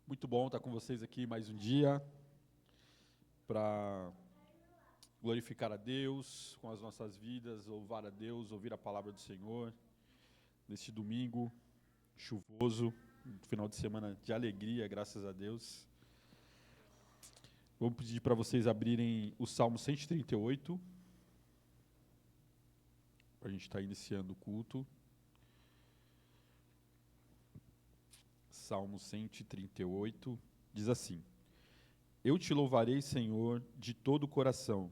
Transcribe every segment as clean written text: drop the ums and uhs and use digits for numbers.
Muito bom estar com vocês aqui mais um dia para glorificar a Deus com as nossas vidas, louvar a Deus, ouvir a palavra do Senhor neste domingo chuvoso, final de semana de alegria, graças a Deus. Vou pedir para vocês abrirem o Salmo 138, para a gente estar iniciando o culto. Salmo 138, diz assim: Eu te louvarei, Senhor, de todo o coração.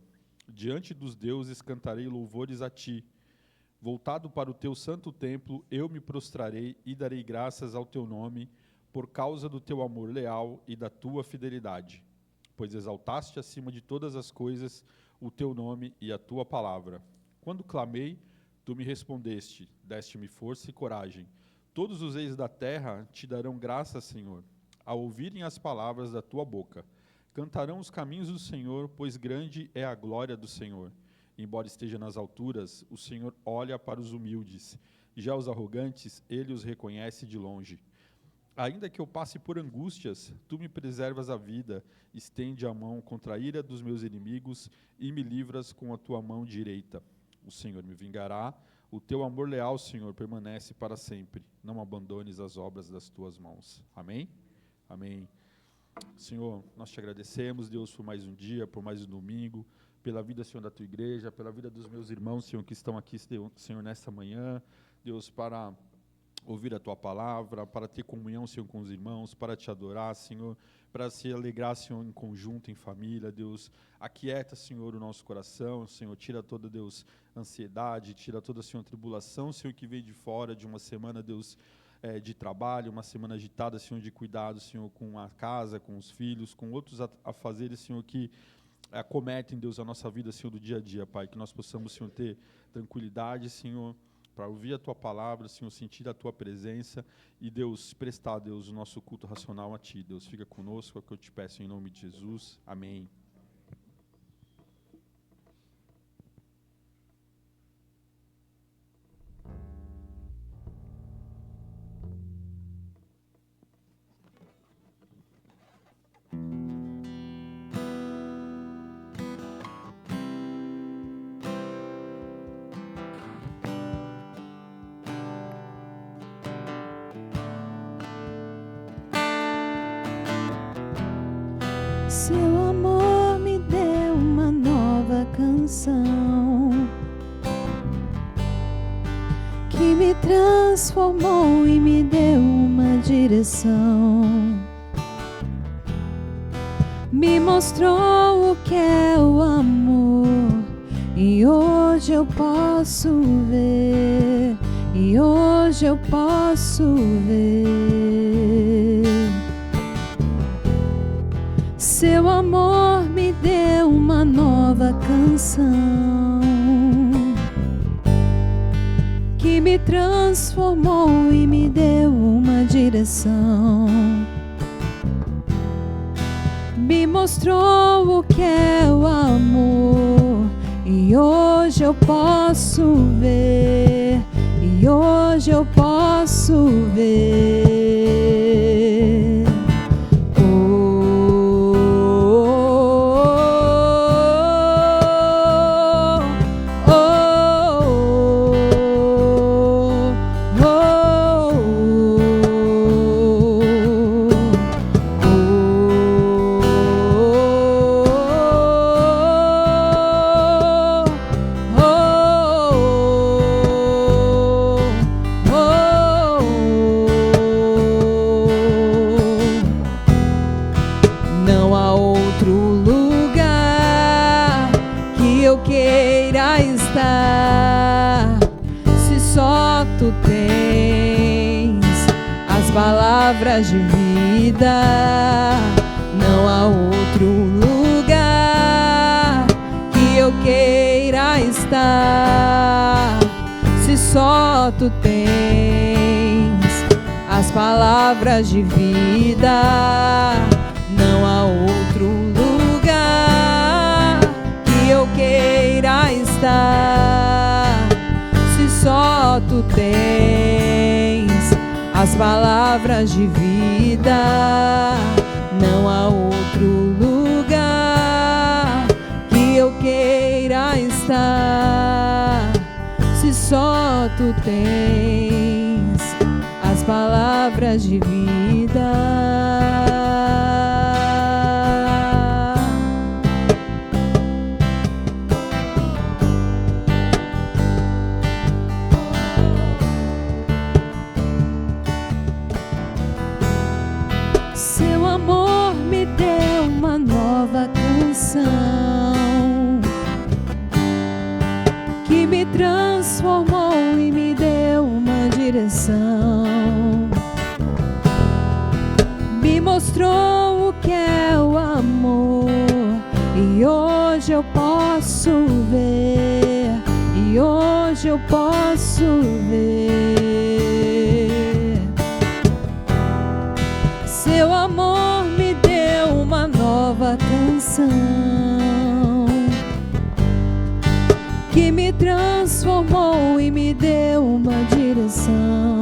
Diante dos deuses cantarei louvores a ti. Voltado para o teu santo templo, eu me prostrarei e darei graças ao teu nome, por causa do teu amor leal e da tua fidelidade. Pois exaltaste acima de todas as coisas o teu nome e a tua palavra. Quando clamei, tu me respondeste, deste-me força e coragem. Todos os reis da terra te darão graças, Senhor, ao ouvirem as palavras da tua boca. Cantarão os caminhos do Senhor, pois grande é a glória do Senhor. Embora esteja nas alturas, o Senhor olha para os humildes. Já os arrogantes, ele os reconhece de longe. Ainda que eu passe por angústias, tu me preservas a vida, estende a mão contra a ira dos meus inimigos e me livras com a tua mão direita. O Senhor me vingará. O teu amor leal, Senhor, permanece para sempre. Não abandones as obras das tuas mãos. Amém? Amém. Senhor, nós te agradecemos, Deus, por mais um dia, por mais um domingo, pela vida, Senhor, da tua igreja, pela vida dos meus irmãos, Senhor, que estão aqui, Senhor, nesta manhã. Deus, para ouvir a tua palavra, para ter comunhão, Senhor, com os irmãos, para te adorar, Senhor, para se alegrar, Senhor, em conjunto, em família, Deus. Aquieta, Senhor, o nosso coração, Senhor, tira toda, Deus, ansiedade, tira toda, Senhor, tribulação, Senhor, que veio de fora de uma semana, Deus, de trabalho, uma semana agitada, Senhor, de cuidado, Senhor, com a casa, com os filhos, com outros afazeres, Senhor, que acometem, Deus, a nossa vida, Senhor, do dia a dia, Pai, que nós possamos, Senhor, ter tranquilidade, Senhor, para ouvir a tua palavra, Senhor, sentir a tua presença e, Deus, prestar, Deus, o nosso culto racional a ti. Deus, fica conosco, é o que eu te peço em nome de Jesus. Amém. Seu amor me deu uma nova canção que me transformou e me deu uma direção. Me mostrou o que é o amor e hoje eu posso ver, e hoje eu posso ver. Seu amor me deu uma nova canção que me transformou e me deu uma direção. Me mostrou o que é o amor e hoje eu posso ver, e hoje eu posso ver. Palavras de vida, não há outro lugar que eu queira estar. Se só tu tens as palavras de vida, não há outro lugar que eu queira estar. Se só tu tens as palavras de vida. Não há outro lugar que eu queira estar, se só tu tens as palavras de vida. Seu amor me deu uma nova canção que me transformou e me deu uma direção. Me mostrou o que é o amor e hoje eu posso ver, e hoje eu posso ver. Seu amor me deu uma nova canção que me transformou e me deu uma direção.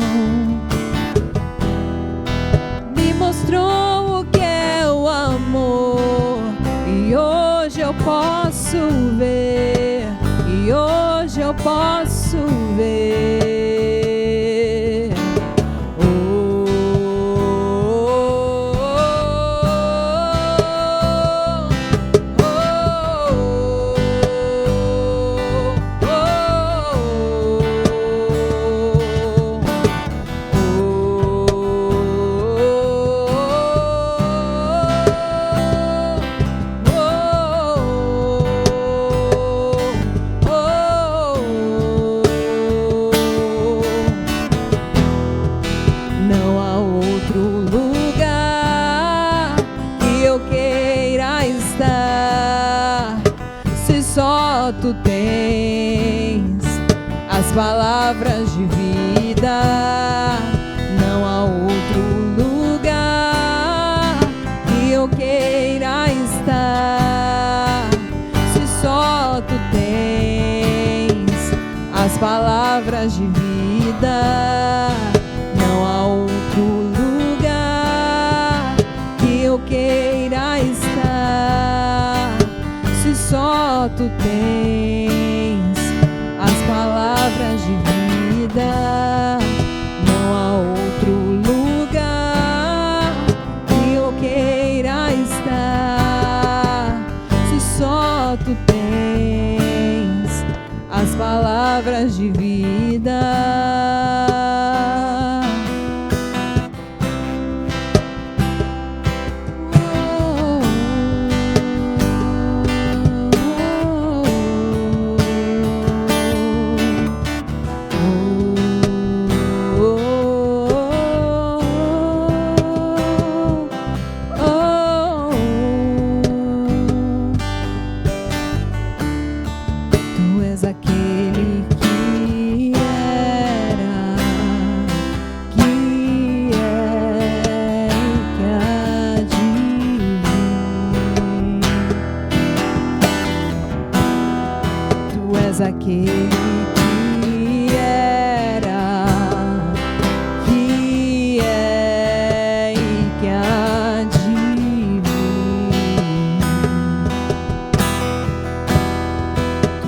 Me mostrou o que é o amor e hoje eu posso ver, e hoje eu posso ver. Tu tens as palavras de vida. Não há outro lugar que eu queira estar, se só tu tens as palavras de vida. Não há outro lugar que eu queira estar, se só tu tens as palavras de vida. Não há outro lugar que eu queira estar, se só tu tens as palavras de vida. Aquele que era, que é e que há de vir.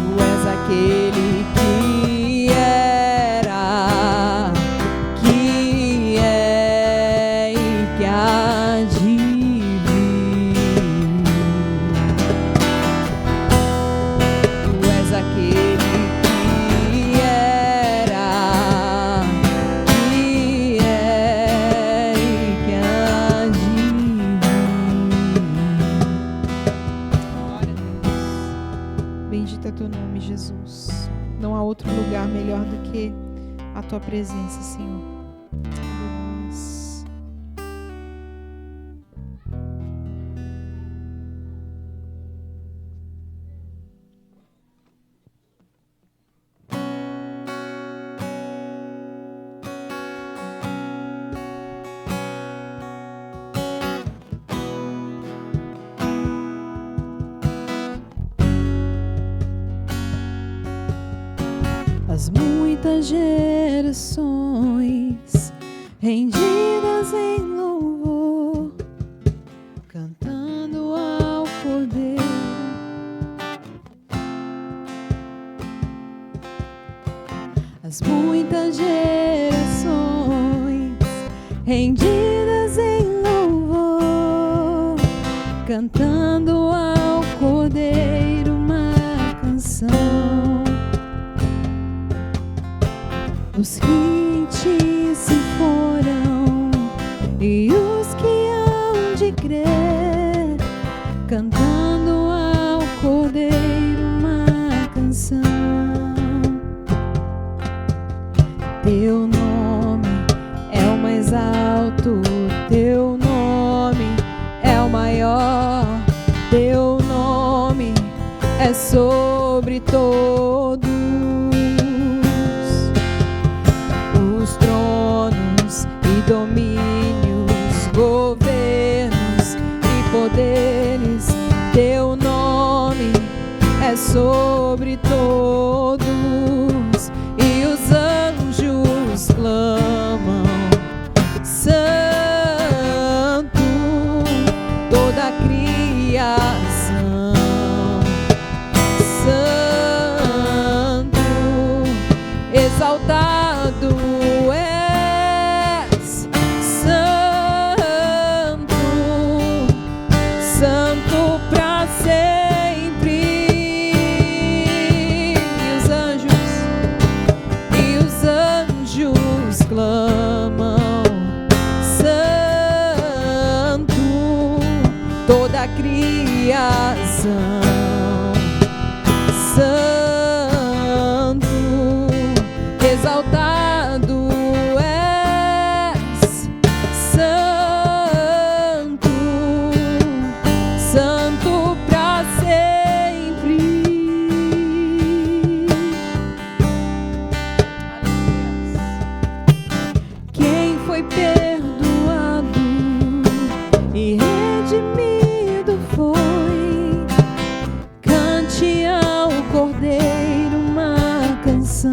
Tu és aquele que era, que é e que há de vir. Tu és aquele melhor do que a tua presença, Senhor. As muitas gerações rendidas em louvor, cantando ao Cordeiro. As muitas gerações rendidas em louvor, cantando ao Cordeiro uma canção. Os que se foram e os que hão de crer, cantando ao Cordeiro uma canção. Teu nome é o mais alto, teu nome é o maior, teu nome é sobre todos os tronos e domínios, governos e poderes. Teu nome é sobre todos, e os anjos clamam: Santo, toda a criação. Santo, exaltado és. Santo, santo pra sempre. E os anjos clamam: Santo, toda a criação. Santo, exaltado és. Santo, santo pra sempre. Quem foi perdoado e redimido foi, cante ao Cordeiro uma canção.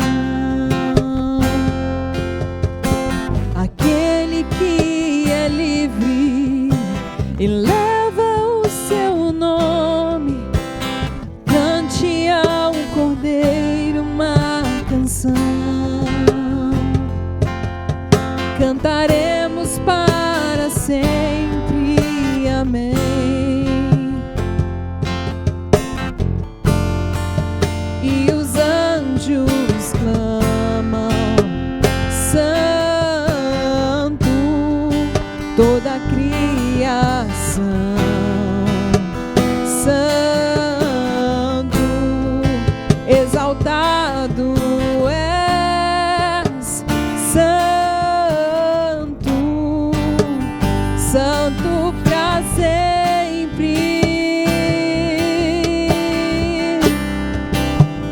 Aquele que é livre e leva o seu nome, cante ao Cordeiro uma canção. Cantaremos para sempre, amém. E os anjos clamam: Santo, toda a criação. Santo, exaltado és. Santo, santo pra sempre.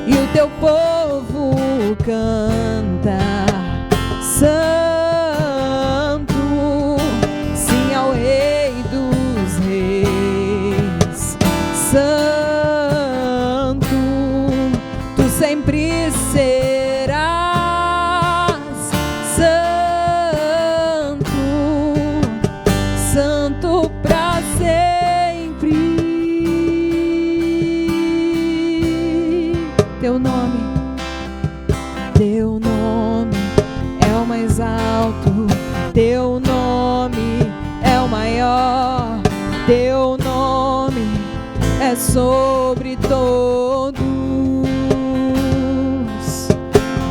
E o teu povo canta: Santo, sim ao Rei dos Reis. Santo, tu sempre serás. Santo, santo pra sempre. Teu nome é o mais alto, teu nome é o maior, teu nome é sobre todos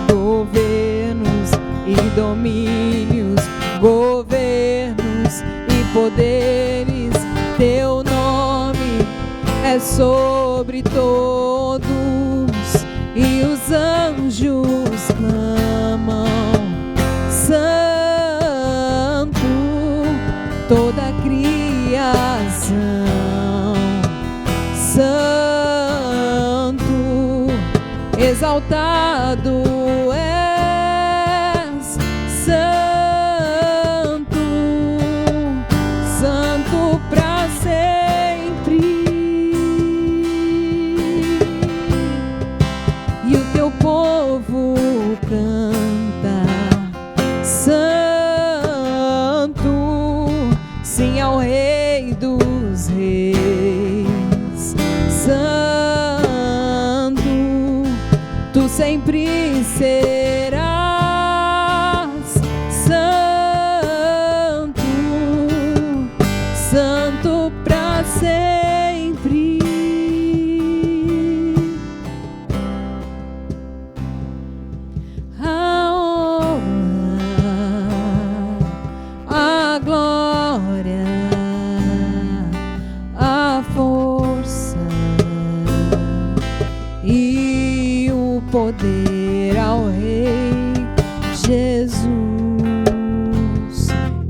governos e domínios, governos e poderes. Teu nome é sobre todos, e os anjos clamam: Santo, toda a criação. Santo, exaltado és. Santo, santo pra sempre. E o teu povo canta: Santo, sim ao Rei dos Reis. Santo, tu sempre serás. Santo, santo pra sempre. A honra, a glória, a força e o poder ao Rei Jesus,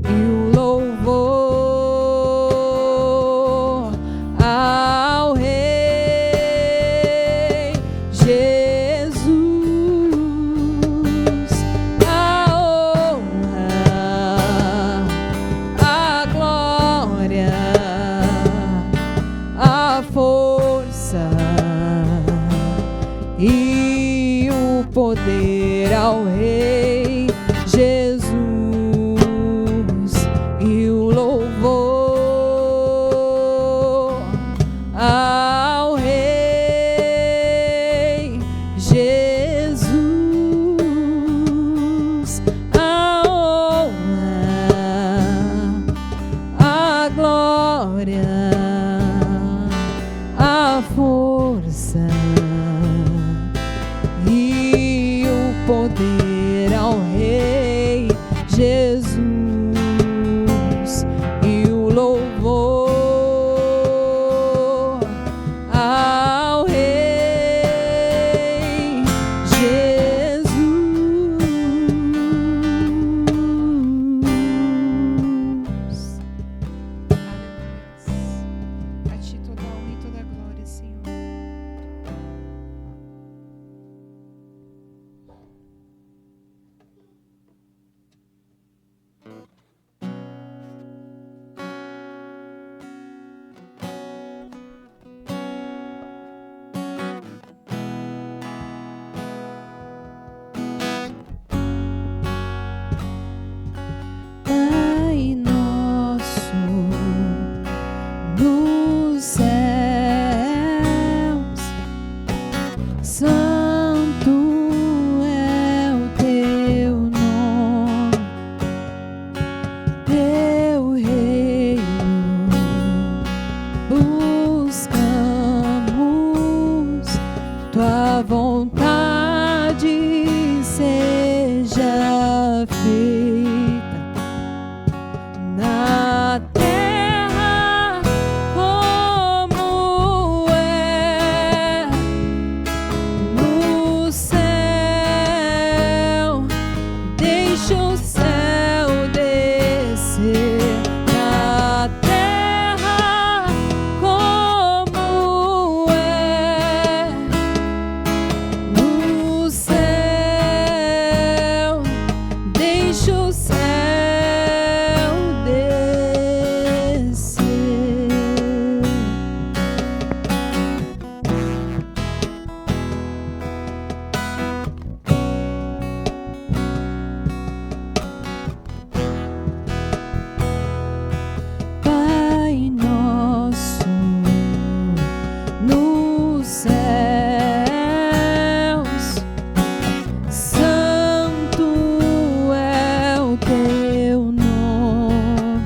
e o louvor ao Rei Jesus, a honra, a glória, a força e o poder ao Rei Jesus, e o louvor ao Rei Jesus, a honra, a glória, a força e o poder ao Rei Jesus, e o louvor ao Rei Jesus. Aleluia. A ti toda a honra e toda a glória, Senhor. Pai nosso nos céus, santo é o teu nome, teu reino buscamos, tua vontade seja feita na terra como é no céu. Deixa o céu descer na terra como é no céu. Deixa o céu descer. Pai nosso nos céus, santo é o teu nome,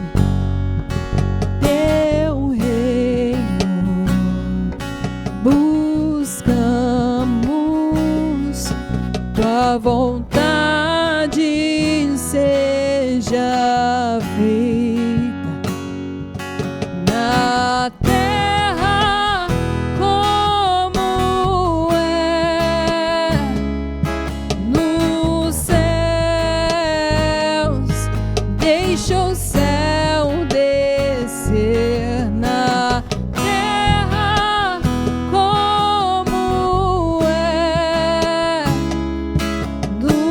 teu reino buscamos, tua vontade seja feita na terra como é nos céus. Deixa o céu descer na terra como é no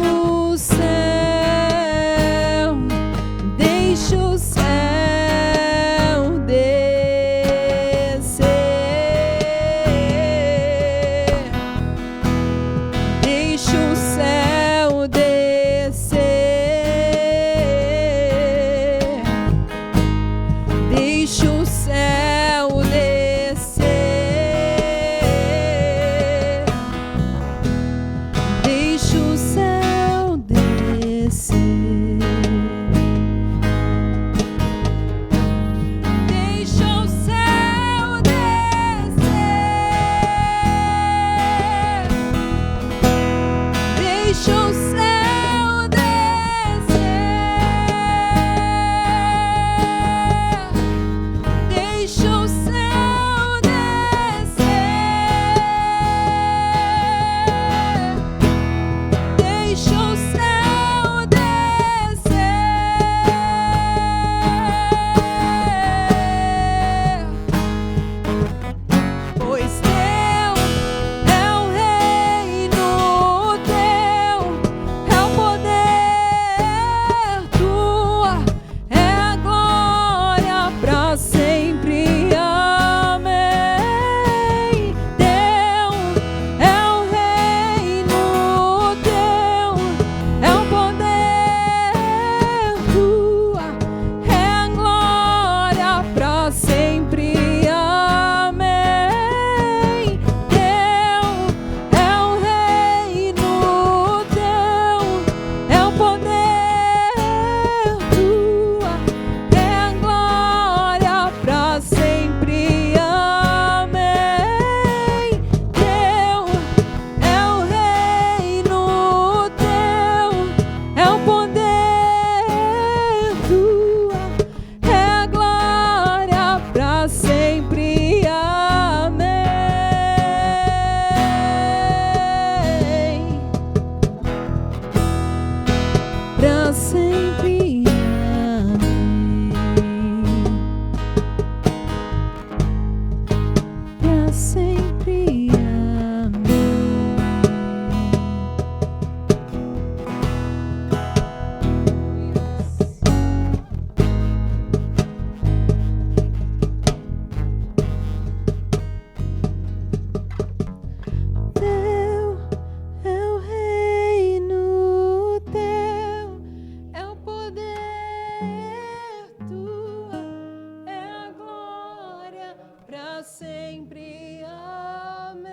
sempre. Amém.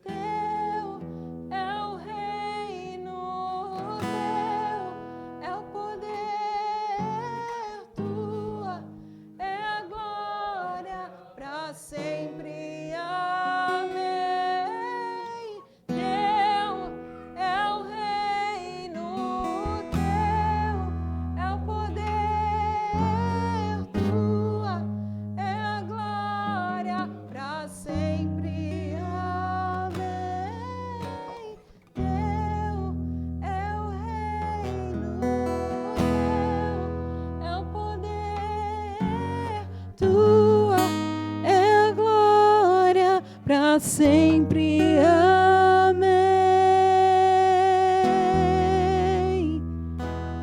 Teu é o reino, teu é o poder, tua é a glória para sempre. Amém. Teu é o reino, teu é o poder, tua é a glória para sempre. Amém. Teu é o reino, teu é o poder, tua é a glória para sempre. Amém.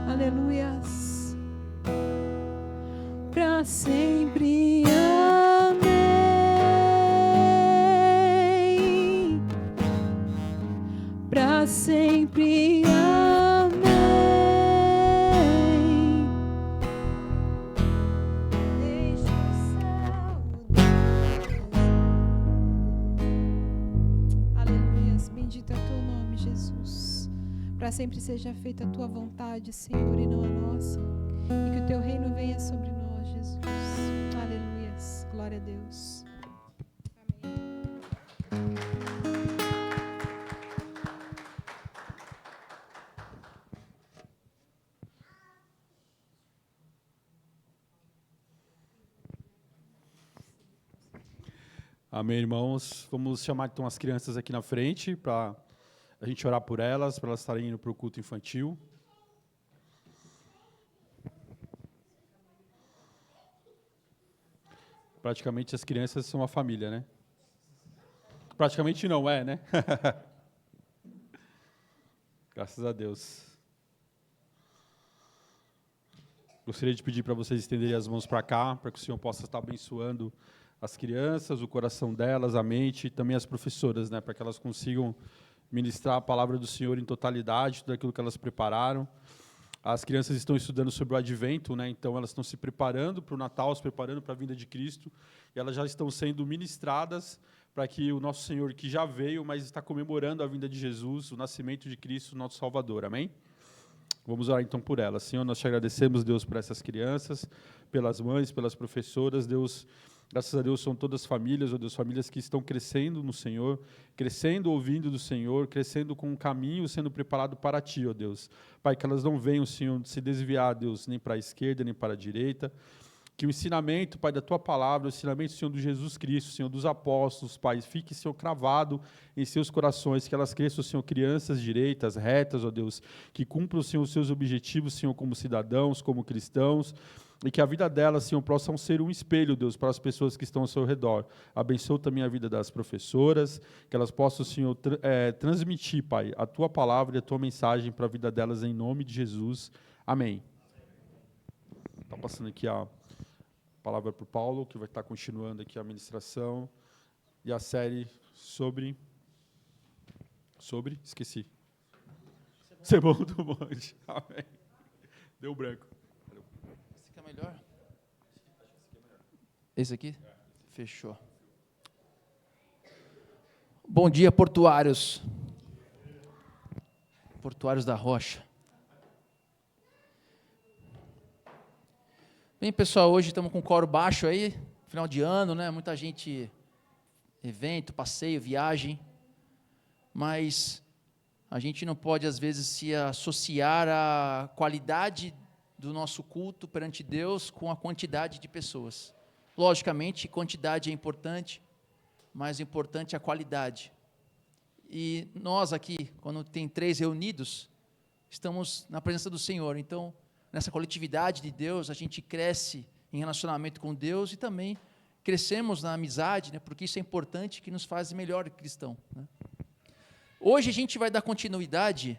Aleluias. Para sempre. Amém. Para sempre. Amém. Deixa o céu descer. Aleluias. Bendito é o teu nome, Jesus. Para sempre seja feita a tua vontade, Senhor, e não a nossa. E que o teu reino venha sobre nós, Jesus. Aleluias. Glória a Deus. Amém. Amém, irmãos. Vamos chamar então as crianças aqui na frente para a gente orar por elas, para elas estarem indo para o culto infantil. Praticamente as crianças são a família, né? Praticamente não é, né? Graças a Deus. Gostaria de pedir para vocês estenderem as mãos para cá, para que o Senhor possa estar abençoando as crianças, o coração delas, a mente, e também as professoras, né? Para que elas consigam ministrar a palavra do Senhor em totalidade, tudo aquilo que elas prepararam. As crianças estão estudando sobre o Advento, né? Então elas estão se preparando para o Natal, se preparando para a vinda de Cristo, e elas já estão sendo ministradas para que o nosso Senhor, que já veio, mas está comemorando a vinda de Jesus, o nascimento de Cristo, nosso Salvador. Amém? Vamos orar então por elas. Senhor, nós te agradecemos, Deus, por essas crianças, pelas mães, pelas professoras. Deus, graças a Deus, são todas famílias, ó Deus, famílias que estão crescendo no Senhor, crescendo ouvindo do Senhor, crescendo com um caminho sendo preparado para Ti, ó Deus. Pai, que elas não venham, Senhor, se desviar, Deus, nem para a esquerda, nem para a direita. Que o ensinamento, Pai, da Tua palavra, o ensinamento, Senhor, do Jesus Cristo, Senhor, dos apóstolos, Pai, fique, Senhor, cravado em seus corações, que elas cresçam, Senhor, crianças direitas, retas, ó Deus, que cumpram, Senhor, os seus objetivos, Senhor, como cidadãos, como cristãos, e que a vida delas, Senhor, possam ser um espelho, Deus, para as pessoas que estão ao seu redor. Abençoa também a vida das professoras, que elas possam, Senhor, transmitir, Pai, a Tua palavra e a Tua mensagem para a vida delas, em nome de Jesus. Amém. Está passando aqui a palavra para o Paulo, que vai estar continuando aqui a ministração e a série sobre, esqueci. Sermão do Monte. Amém. Deu branco. Esse aqui é melhor? Esse aqui? Fechou. Bom dia, portuários. Portuários da Rocha. Bem, pessoal, hoje estamos com o coro baixo aí, final de ano, né? Muita gente, evento, passeio, viagem, mas a gente não pode, às vezes, se associar à qualidade do nosso culto perante Deus com a quantidade de pessoas. Logicamente, quantidade é importante, mas importante é a qualidade. E nós aqui, quando tem 3 reunidos, estamos na presença do Senhor, então, nessa coletividade de Deus, a gente cresce em relacionamento com Deus e também crescemos na amizade, né, porque isso é importante, que nos faz melhor cristão. Né. Hoje a gente vai dar continuidade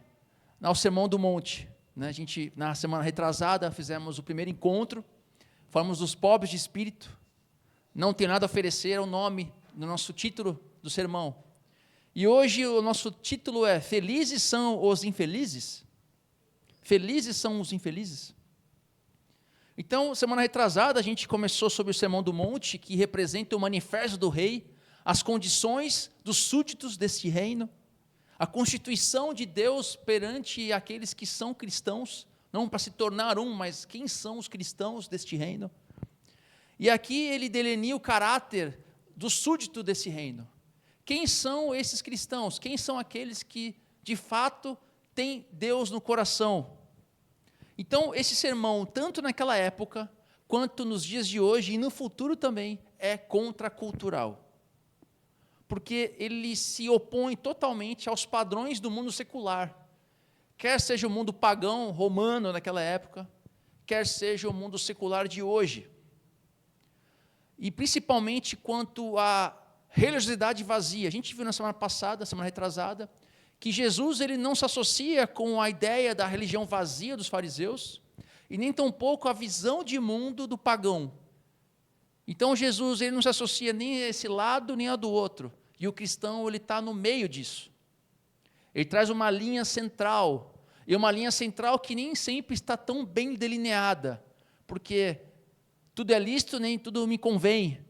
ao Sermão do Monte. Né, a gente, na semana retrasada, fizemos o primeiro encontro, falamos dos pobres de espírito, não tem nada a oferecer, é o nome do nosso título do sermão. E hoje o nosso título é Felizes são os infelizes? Felizes são os infelizes? Então, semana retrasada, a gente começou sobre o Sermão do Monte, que representa o manifesto do rei, as condições dos súditos deste reino, a constituição de Deus perante aqueles que são cristãos, não para se tornar um, mas quem são os cristãos deste reino. E aqui ele delineia o caráter do súdito desse reino. Quem são esses cristãos? Quem são aqueles que, de fato, têm Deus no coração? Então, esse sermão, tanto naquela época, quanto nos dias de hoje e no futuro também, é contracultural. Porque ele se opõe totalmente aos padrões do mundo secular. Quer seja o mundo pagão, romano naquela época, quer seja o mundo secular de hoje. E principalmente quanto à religiosidade vazia. A gente viu na semana passada, semana retrasada, que Jesus ele não se associa com a ideia da religião vazia dos fariseus, e nem tampouco a visão de mundo do pagão. Então Jesus ele não se associa nem a esse lado, nem a do outro. E o cristão ele está no meio disso. Ele traz uma linha central, e uma linha central que nem sempre está tão bem delineada, porque tudo é lícito, nem tudo me convém.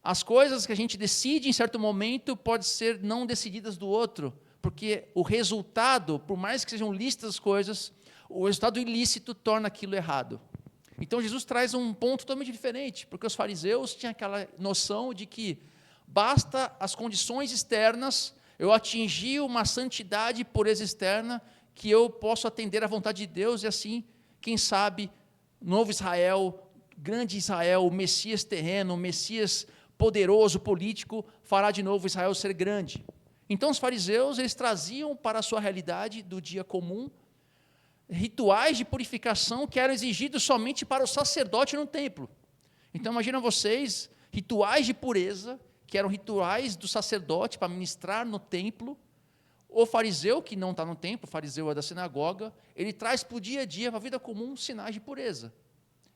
As coisas que a gente decide em certo momento podem ser não decididas do outro, porque o resultado, por mais que sejam lícitas as coisas, o resultado ilícito torna aquilo errado. Então Jesus traz um ponto totalmente diferente, porque os fariseus tinham aquela noção de que basta as condições externas, eu atingir uma santidade pureza externa, que eu posso atender à vontade de Deus, e assim, quem sabe, novo Israel, grande Israel, o Messias terreno, o Messias poderoso, político, fará de novo Israel ser grande. Então os fariseus, eles traziam para a sua realidade do dia comum, rituais de purificação que eram exigidos somente para o sacerdote no templo. Então imagina vocês, rituais de pureza, que eram rituais do sacerdote para ministrar no templo. O fariseu, que não está no templo, o fariseu é da sinagoga, ele traz para o dia a dia, para a vida comum, sinais de pureza.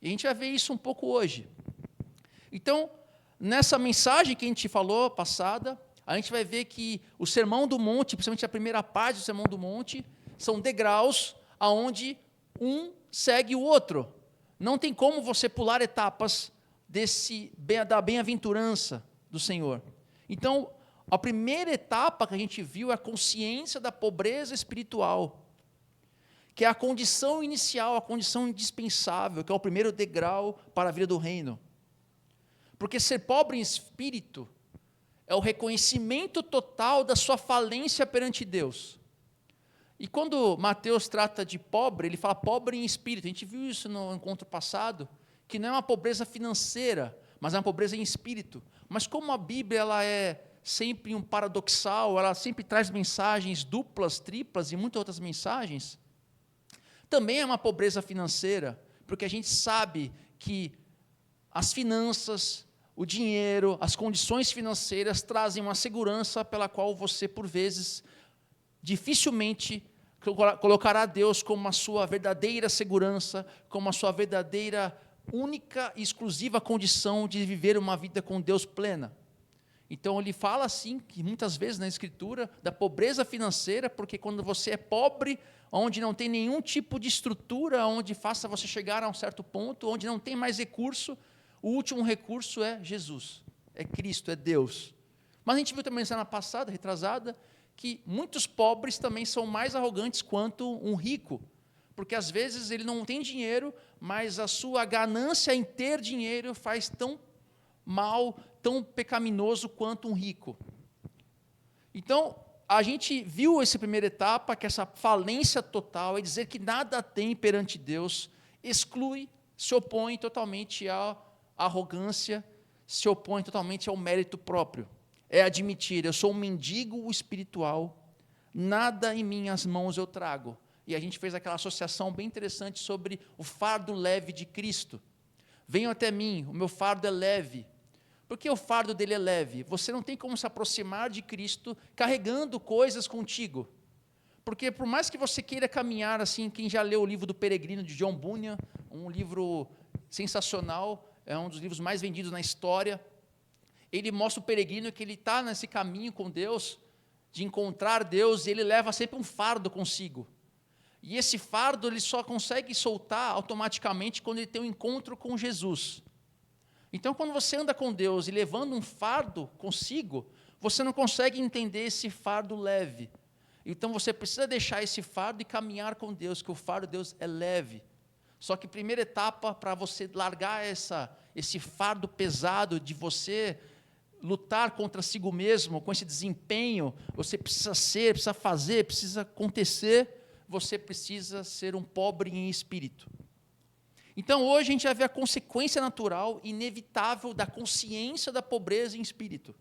E a gente vai ver isso um pouco hoje. Então, nessa mensagem que a gente falou, passada, a gente vai ver que o Sermão do Monte, principalmente a primeira parte do Sermão do Monte, são degraus aonde um segue o outro. Não tem como você pular etapas da bem-aventurança do Senhor. Então, a primeira etapa que a gente viu é a consciência da pobreza espiritual, que é a condição inicial, a condição indispensável, que é o primeiro degrau para a vida do reino. Porque ser pobre em espírito é o reconhecimento total da sua falência perante Deus. E quando Mateus trata de pobre, ele fala pobre em espírito. A gente viu isso no encontro passado, que não é uma pobreza financeira, mas é uma pobreza em espírito. Mas como a Bíblia ela é sempre um paradoxal, ela sempre traz mensagens duplas, triplas e muitas outras mensagens, também é uma pobreza financeira, porque a gente sabe que as finanças, o dinheiro, as condições financeiras trazem uma segurança pela qual você, por vezes, dificilmente colocará Deus como a sua verdadeira segurança, como a sua verdadeira, única e exclusiva condição de viver uma vida com Deus plena. Então, ele fala assim, que muitas vezes na Escritura, da pobreza financeira, porque quando você é pobre, onde não tem nenhum tipo de estrutura, onde faça você chegar a um certo ponto, onde não tem mais recurso, o último recurso é Jesus, é Cristo, é Deus. Mas a gente viu também semana passada, retrasada, que muitos pobres também são mais arrogantes quanto um rico, porque às vezes ele não tem dinheiro, mas a sua ganância em ter dinheiro faz tão mal, tão pecaminoso quanto um rico. Então, a gente viu essa primeira etapa, que essa falência total, é dizer que nada tem perante Deus, exclui, se opõe totalmente à arrogância, se opõe totalmente ao mérito próprio. É admitir, eu sou um mendigo espiritual, nada em minhas mãos eu trago. E a gente fez aquela associação bem interessante sobre o fardo leve de Cristo. Venham até mim, o meu fardo é leve. Por que o fardo dele é leve? Você não tem como se aproximar de Cristo carregando coisas contigo. Porque por mais que você queira caminhar assim, quem já leu o livro do Peregrino, de John Bunyan, um livro sensacional, é um dos livros mais vendidos na história, ele mostra o peregrino que ele está nesse caminho com Deus, de encontrar Deus, e ele leva sempre um fardo consigo. E esse fardo ele só consegue soltar automaticamente quando ele tem um encontro com Jesus. Então, quando você anda com Deus e levando um fardo consigo, você não consegue entender esse fardo leve. Então, você precisa deixar esse fardo e caminhar com Deus, que o fardo de Deus é leve. Só que a primeira etapa para você largar esse fardo pesado de você lutar contra si mesmo, com esse desempenho, você precisa ser, precisa fazer, precisa acontecer, você precisa ser um pobre em espírito. Então, hoje a gente vai ver a consequência natural, inevitável, da consciência da pobreza em espírito.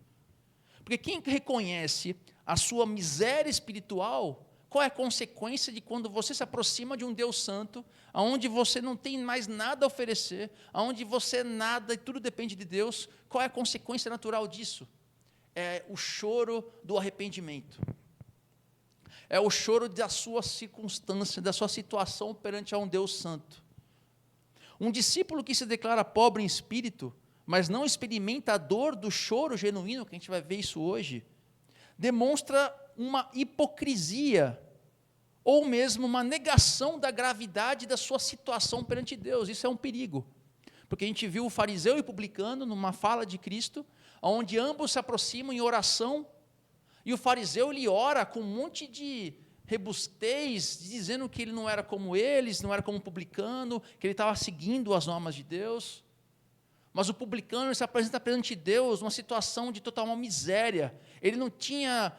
Porque quem reconhece a sua miséria espiritual, qual é a consequência de quando você se aproxima de um Deus santo, onde você não tem mais nada a oferecer, onde você nada e tudo depende de Deus, qual é a consequência natural disso? É o choro do arrependimento. É o choro da sua circunstância, da sua situação perante a um Deus santo. Um discípulo que se declara pobre em espírito, mas não experimenta a dor do choro genuíno, que a gente vai ver isso hoje, demonstra uma hipocrisia, ou mesmo uma negação da gravidade da sua situação perante Deus. Isso é um perigo, porque a gente viu o fariseu e o publicano numa fala de Cristo, onde ambos se aproximam em oração, e o fariseu ele ora com um monte de rebustez, dizendo que ele não era como eles, não era como o publicano, que ele estava seguindo as normas de Deus. Mas o publicano se apresenta perante Deus numa situação de total miséria. Ele não tinha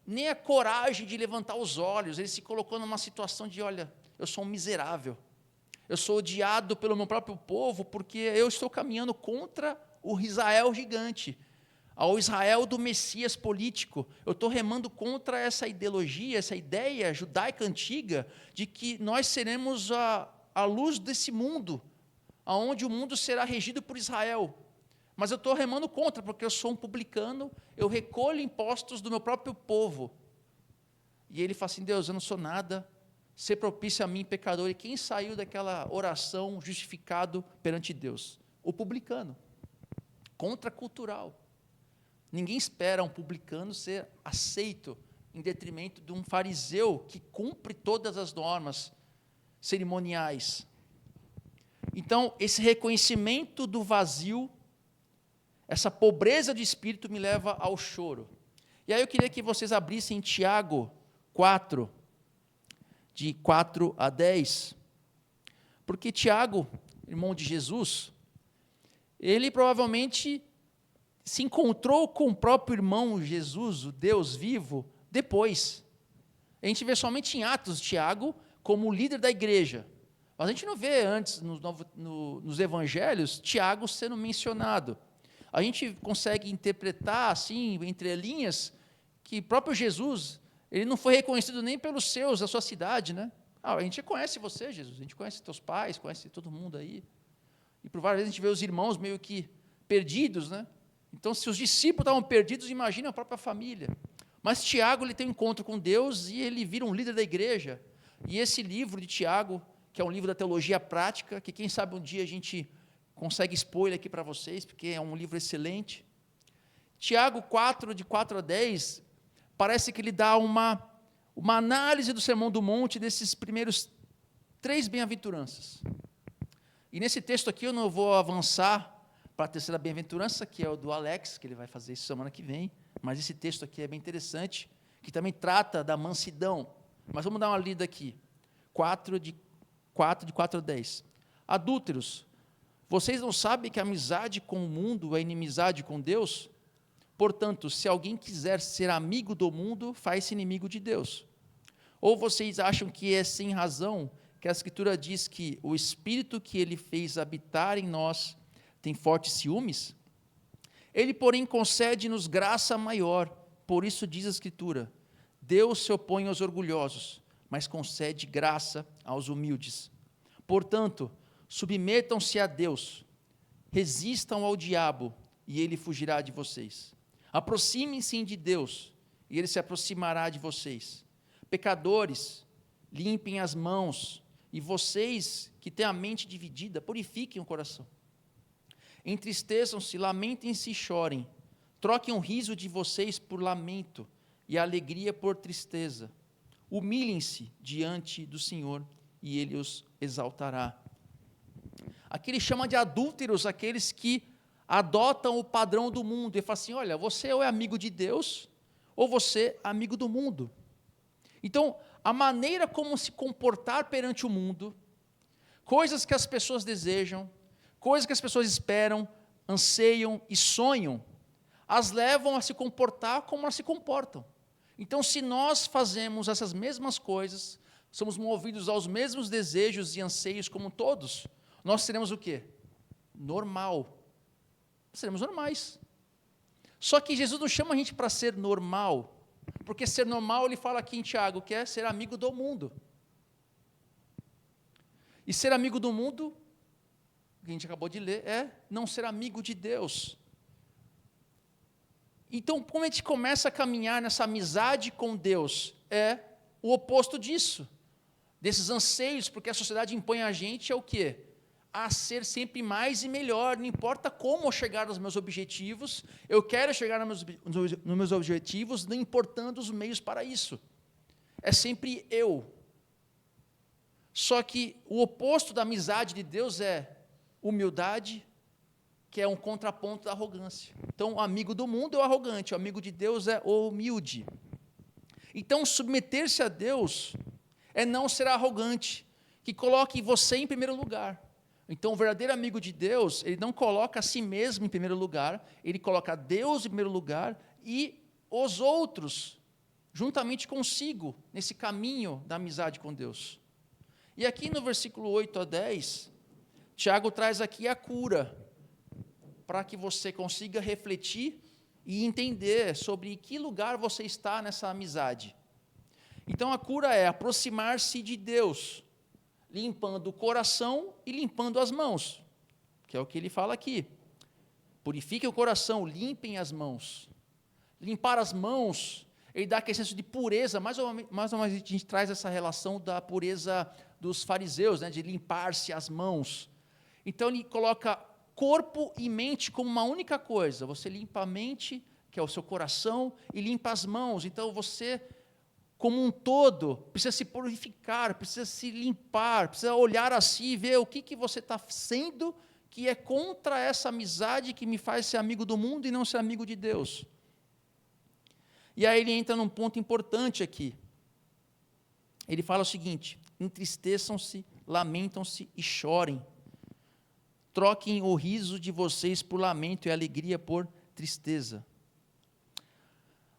nem a coragem de levantar os olhos. Ele se colocou numa situação de, olha, eu sou um miserável. Eu sou odiado pelo meu próprio povo porque eu estou caminhando contra o Israel gigante, ao Israel do Messias político. Eu estou remando contra essa ideologia, essa ideia judaica antiga de que nós seremos a luz desse mundo, onde o mundo será regido por Israel. Mas eu estou remando contra, porque eu sou um publicano, eu recolho impostos do meu próprio povo. E ele fala assim, Deus, eu não sou nada, ser propício a mim, pecador. E quem saiu daquela oração justificado perante Deus? O publicano, contracultural. Ninguém espera um publicano ser aceito em detrimento de um fariseu que cumpre todas as normas cerimoniais. Então, esse reconhecimento do vazio, essa pobreza de espírito me leva ao choro. E aí eu queria que vocês abrissem Tiago 4, de 4 a 10, porque Tiago, irmão de Jesus, ele provavelmente se encontrou com o próprio irmão Jesus, o Deus vivo, depois. A gente vê somente em Atos Tiago como líder da igreja, mas a gente não vê antes, nos evangelhos, Tiago sendo mencionado. A gente consegue interpretar, assim, entre linhas, que o próprio Jesus, ele não foi reconhecido nem pelos seus, da sua cidade, né? A gente conhece você, Jesus, a gente conhece teus pais, conhece todo mundo aí. E por várias vezes a gente vê os irmãos meio que perdidos, né? Então, se os discípulos estavam perdidos, imagina a própria família. Mas Tiago, ele tem um encontro com Deus e ele vira um líder da igreja. E esse livro de Tiago, que é um livro da teologia prática, que quem sabe um dia a gente consegue expor ele aqui para vocês, porque é um livro excelente. Tiago 4, de 4 a 10, parece que ele dá uma análise do Sermão do Monte desses primeiros 3 bem-aventuranças. E nesse texto aqui eu não vou avançar para a terceira bem-aventurança, que é o do Alex, que ele vai fazer isso semana que vem, mas esse texto aqui é bem interessante, que também trata da mansidão. Mas vamos dar uma lida aqui. 4, de 4 a 10. Adúlteros, vocês não sabem que a amizade com o mundo é inimizade com Deus? Portanto, se alguém quiser ser amigo do mundo, faz-se inimigo de Deus. Ou vocês acham que é sem razão que a Escritura diz que o Espírito que Ele fez habitar em nós tem fortes ciúmes? Ele, porém, concede-nos graça maior. Por isso diz a Escritura, Deus se opõe aos orgulhosos, mas concede graça aos humildes. Portanto, submetam-se a Deus, resistam ao diabo, e ele fugirá de vocês. Aproximem-se de Deus, e ele se aproximará de vocês. Pecadores, limpem as mãos, e vocês que têm a mente dividida, purifiquem o coração. Entristeçam-se, lamentem-se e chorem. Troquem o riso de vocês por lamento, e a alegria por tristeza. Humilhem-se diante do Senhor e Ele os exaltará. Aqui ele chama de adúlteros aqueles que adotam o padrão do mundo. Ele fala assim, olha, você ou é amigo de Deus, ou você é amigo do mundo. Então, a maneira como se comportar perante o mundo, coisas que as pessoas desejam, coisas que as pessoas esperam, anseiam e sonham, as levam a se comportar como elas se comportam. Então, se nós fazemos essas mesmas coisas, somos movidos aos mesmos desejos e anseios como todos, nós seremos o quê? Normal. Seremos normais. Só que Jesus não chama a gente para ser normal, porque ser normal, ele fala aqui em Tiago, que é ser amigo do mundo. E ser amigo do mundo, que a gente acabou de ler, é não ser amigo de Deus. Então, como a gente começa a caminhar nessa amizade com Deus, é o oposto disso, desses anseios, porque a sociedade impõe a gente é o quê? A ser sempre mais e melhor, não importa como eu chegar aos meus objetivos, eu quero chegar nos meus objetivos, não importando os meios para isso. É sempre eu. Só que o oposto da amizade de Deus é humildade, que é um contraponto da arrogância. Então, o amigo do mundo é o arrogante, o amigo de Deus é o humilde. Então, submeter-se a Deus é não ser arrogante, que coloque você em primeiro lugar. Então, o verdadeiro amigo de Deus, ele não coloca a si mesmo em primeiro lugar, ele coloca Deus em primeiro lugar e os outros, juntamente consigo, nesse caminho da amizade com Deus. E aqui no versículo 8 a 10, Tiago traz aqui a cura, para que você consiga refletir e entender sobre que lugar você está nessa amizade. Então, a cura é aproximar-se de Deus, limpando o coração e limpando as mãos, que é o que ele fala aqui. Purifiquem o coração, limpem as mãos. Limpar as mãos, ele dá aquele senso de pureza, mais ou menos a gente traz essa relação da pureza dos fariseus, né, de limpar-se as mãos. Então, ele coloca corpo e mente como uma única coisa. Você limpa a mente, que é o seu coração, e limpa as mãos. Então, você, como um todo, precisa se purificar, precisa se limpar, precisa olhar a si e ver o que você está sendo que é contra essa amizade que me faz ser amigo do mundo e não ser amigo de Deus. E aí ele entra num ponto importante aqui. Ele fala o seguinte: entristeçam-se, lamentam-se e chorem. Troquem o riso de vocês por lamento e a alegria por tristeza.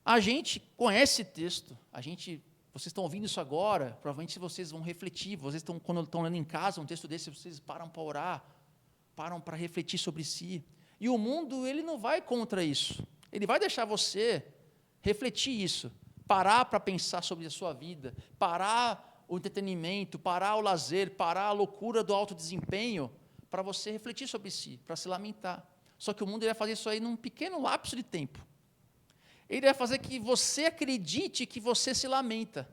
A gente conhece esse texto, vocês estão ouvindo isso agora, provavelmente vocês vão refletir, quando estão lendo em casa um texto desse, vocês param para orar, param para refletir sobre si. E o mundo, ele não vai contra isso, ele vai deixar você refletir isso, parar para pensar sobre a sua vida, parar o entretenimento, parar o lazer, parar a loucura do alto desempenho, para você refletir sobre si, para se lamentar. Só que o mundo vai fazer isso aí num pequeno lapso de tempo. Ele vai fazer que você acredite que você se lamenta.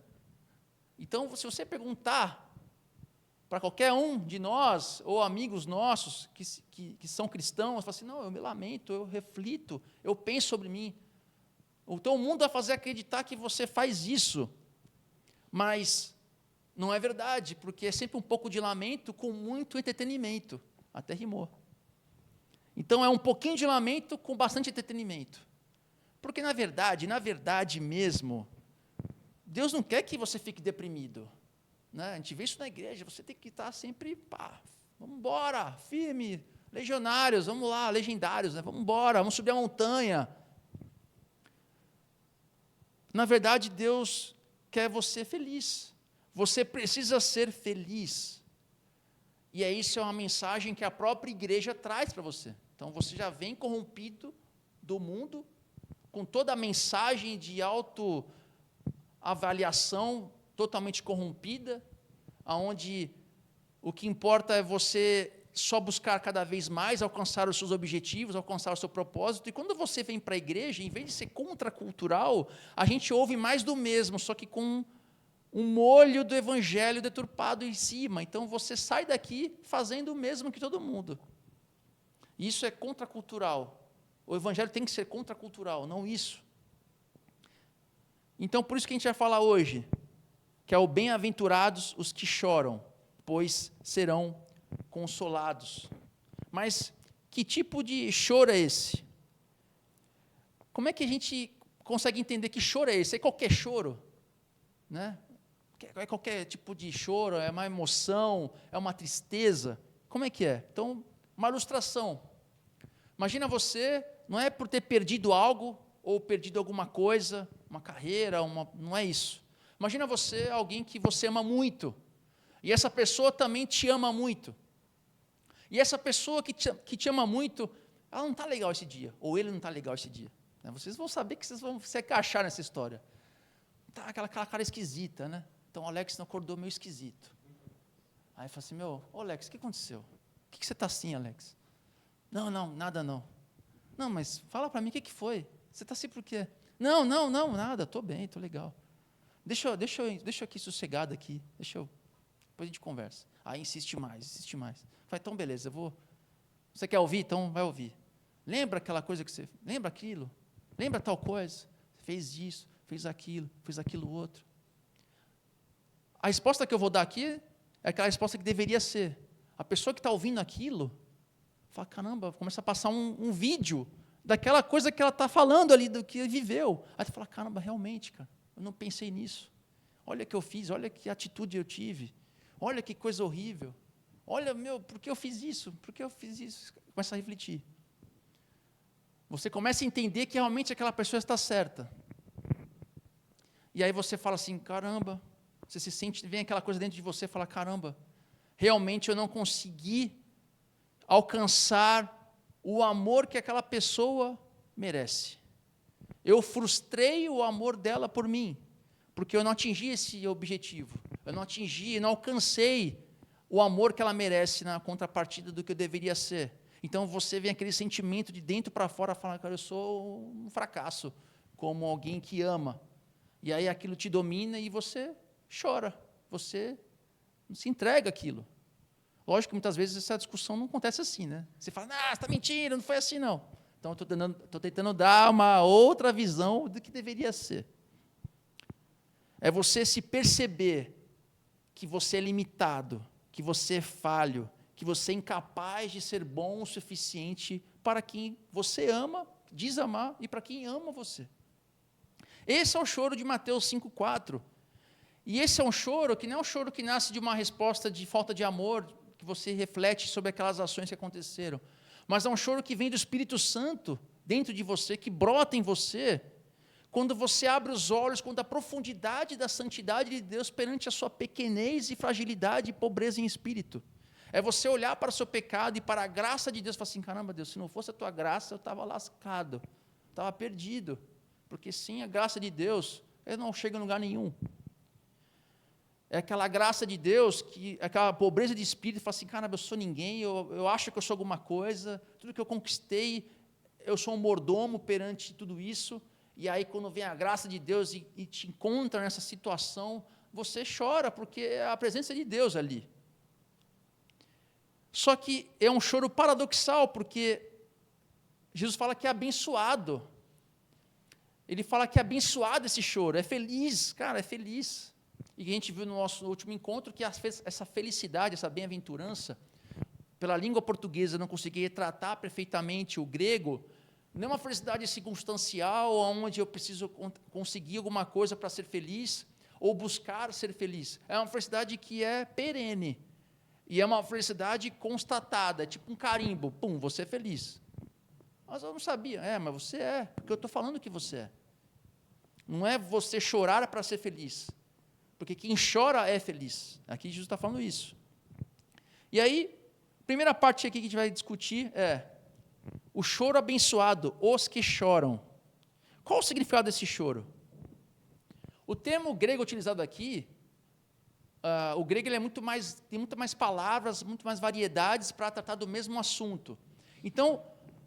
Então, se você perguntar para qualquer um de nós, ou amigos nossos que são cristãos, fala assim, não, eu me lamento, eu reflito, eu penso sobre mim. Então, o mundo vai fazer acreditar que você faz isso. Mas não é verdade, porque é sempre um pouco de lamento com muito entretenimento. Até rimou. Então, é um pouquinho de lamento com bastante entretenimento. Porque, na verdade mesmo, Deus não quer que você fique deprimido. Né? A gente vê isso na igreja, você tem que estar sempre, vamos embora, firme, legionários, vamos lá, legendários, né? Vamos embora, vamos subir a montanha. Na verdade, Deus quer você feliz. Você precisa ser feliz. E isso é uma mensagem que a própria igreja traz para você. Então, você já vem corrompido do mundo, com toda a mensagem de autoavaliação totalmente corrompida, onde o que importa é você só buscar cada vez mais alcançar os seus objetivos, alcançar o seu propósito. E quando você vem para a igreja, em vez de ser contracultural, a gente ouve mais do mesmo, só que com um molho do evangelho deturpado em cima. Então, você sai daqui fazendo o mesmo que todo mundo. Isso é contracultural. O evangelho tem que ser contracultural, não isso. Então, por isso que a gente vai falar hoje. que é o bem-aventurados os que choram, pois serão consolados. Mas que tipo de choro é esse? Como é que a gente consegue entender que choro é esse? É qualquer choro? Né? É qualquer tipo de choro? É uma emoção? É uma tristeza? Como é que é? Então, uma ilustração. Imagina você, não é por ter perdido algo, ou perdido alguma coisa, uma carreira, não é isso. Imagina você, alguém que você ama muito, e essa pessoa também te ama muito. E essa pessoa que te ama muito, ela não está legal esse dia, ou ele não está legal esse dia. Vocês vão saber que vocês vão se encaixar nessa história. Tá aquela cara esquisita, né? Então o Alex não acordou meio esquisito. Aí fala assim, Alex, o que aconteceu? O que você está assim, Alex? Não, nada não. Não, mas fala para mim o que foi. Você está assim por quê? Não, nada, estou bem, estou legal. Deixa eu aqui sossegado aqui, depois a gente conversa. Aí insiste mais. Fala, então beleza, você quer ouvir? Então vai ouvir. Lembra aquela coisa lembra aquilo? Lembra tal coisa? Você fez isso, fez aquilo outro. A resposta que eu vou dar aqui é aquela resposta que deveria ser. A pessoa que está ouvindo aquilo, fala, caramba, começa a passar um vídeo daquela coisa que ela está falando ali, do que viveu. Aí você fala, caramba, realmente, cara, eu não pensei nisso. Olha o que eu fiz, olha que atitude eu tive. Olha que coisa horrível. Olha, por que eu fiz isso? Por que eu fiz isso? Começa a refletir. Você começa a entender que realmente aquela pessoa está certa. E aí você fala assim, caramba, você se sente, vem aquela coisa dentro de você e fala, caramba, realmente eu não consegui alcançar o amor que aquela pessoa merece. Eu frustrei o amor dela por mim, porque eu não atingi esse objetivo. Eu não alcancei o amor que ela merece na contrapartida do que eu deveria ser. Então você vem aquele sentimento de dentro para fora, falando, cara, eu sou um fracasso, como alguém que ama. E aí aquilo te domina e você chora, você se entrega àquilo. Lógico que muitas vezes essa discussão não acontece assim, né? Você fala, você está mentindo, não foi assim não. Então estou tentando dar uma outra visão do que deveria ser. É você se perceber que você é limitado, que você é falho, que você é incapaz de ser bom o suficiente para quem você ama, diz amar, e para quem ama você. Esse é o choro de Mateus 5,4. E esse é um choro que não é um choro que nasce de uma resposta de falta de amor, que você reflete sobre aquelas ações que aconteceram, mas é um choro que vem do Espírito Santo dentro de você, que brota em você, quando você abre os olhos, quando a profundidade da santidade de Deus perante a sua pequenez e fragilidade e pobreza em espírito. É você olhar para o seu pecado e para a graça de Deus e falar assim, caramba, Deus, se não fosse a tua graça, eu estava lascado, estava perdido, porque sem a graça de Deus, eu não chego em lugar nenhum. É aquela graça de Deus, aquela pobreza de espírito, fala assim, caramba, eu sou ninguém, eu acho que eu sou alguma coisa, tudo que eu conquistei, eu sou um mordomo perante tudo isso, e aí quando vem a graça de Deus e te encontra nessa situação, você chora, porque é a presença de Deus ali. Só que é um choro paradoxal, porque Jesus fala que é abençoado. Ele fala que é abençoado esse choro, é feliz, cara, é feliz. E a gente viu no nosso último encontro que essa felicidade, essa bem-aventurança, pela língua portuguesa não consegui retratar perfeitamente o grego, não é uma felicidade circunstancial, onde eu preciso conseguir alguma coisa para ser feliz, ou buscar ser feliz. É uma felicidade que é perene, e é uma felicidade constatada, tipo um carimbo, pum, você é feliz. Mas eu não sabia, mas você é, porque eu estou falando que você é. Não é você chorar para ser feliz, porque quem chora é feliz. Aqui Jesus está falando isso. E aí, primeira parte aqui que a gente vai discutir é o choro abençoado, os que choram. Qual o significado desse choro? O termo grego utilizado aqui, o grego ele tem muito mais palavras, muito mais variedades para tratar do mesmo assunto. Então,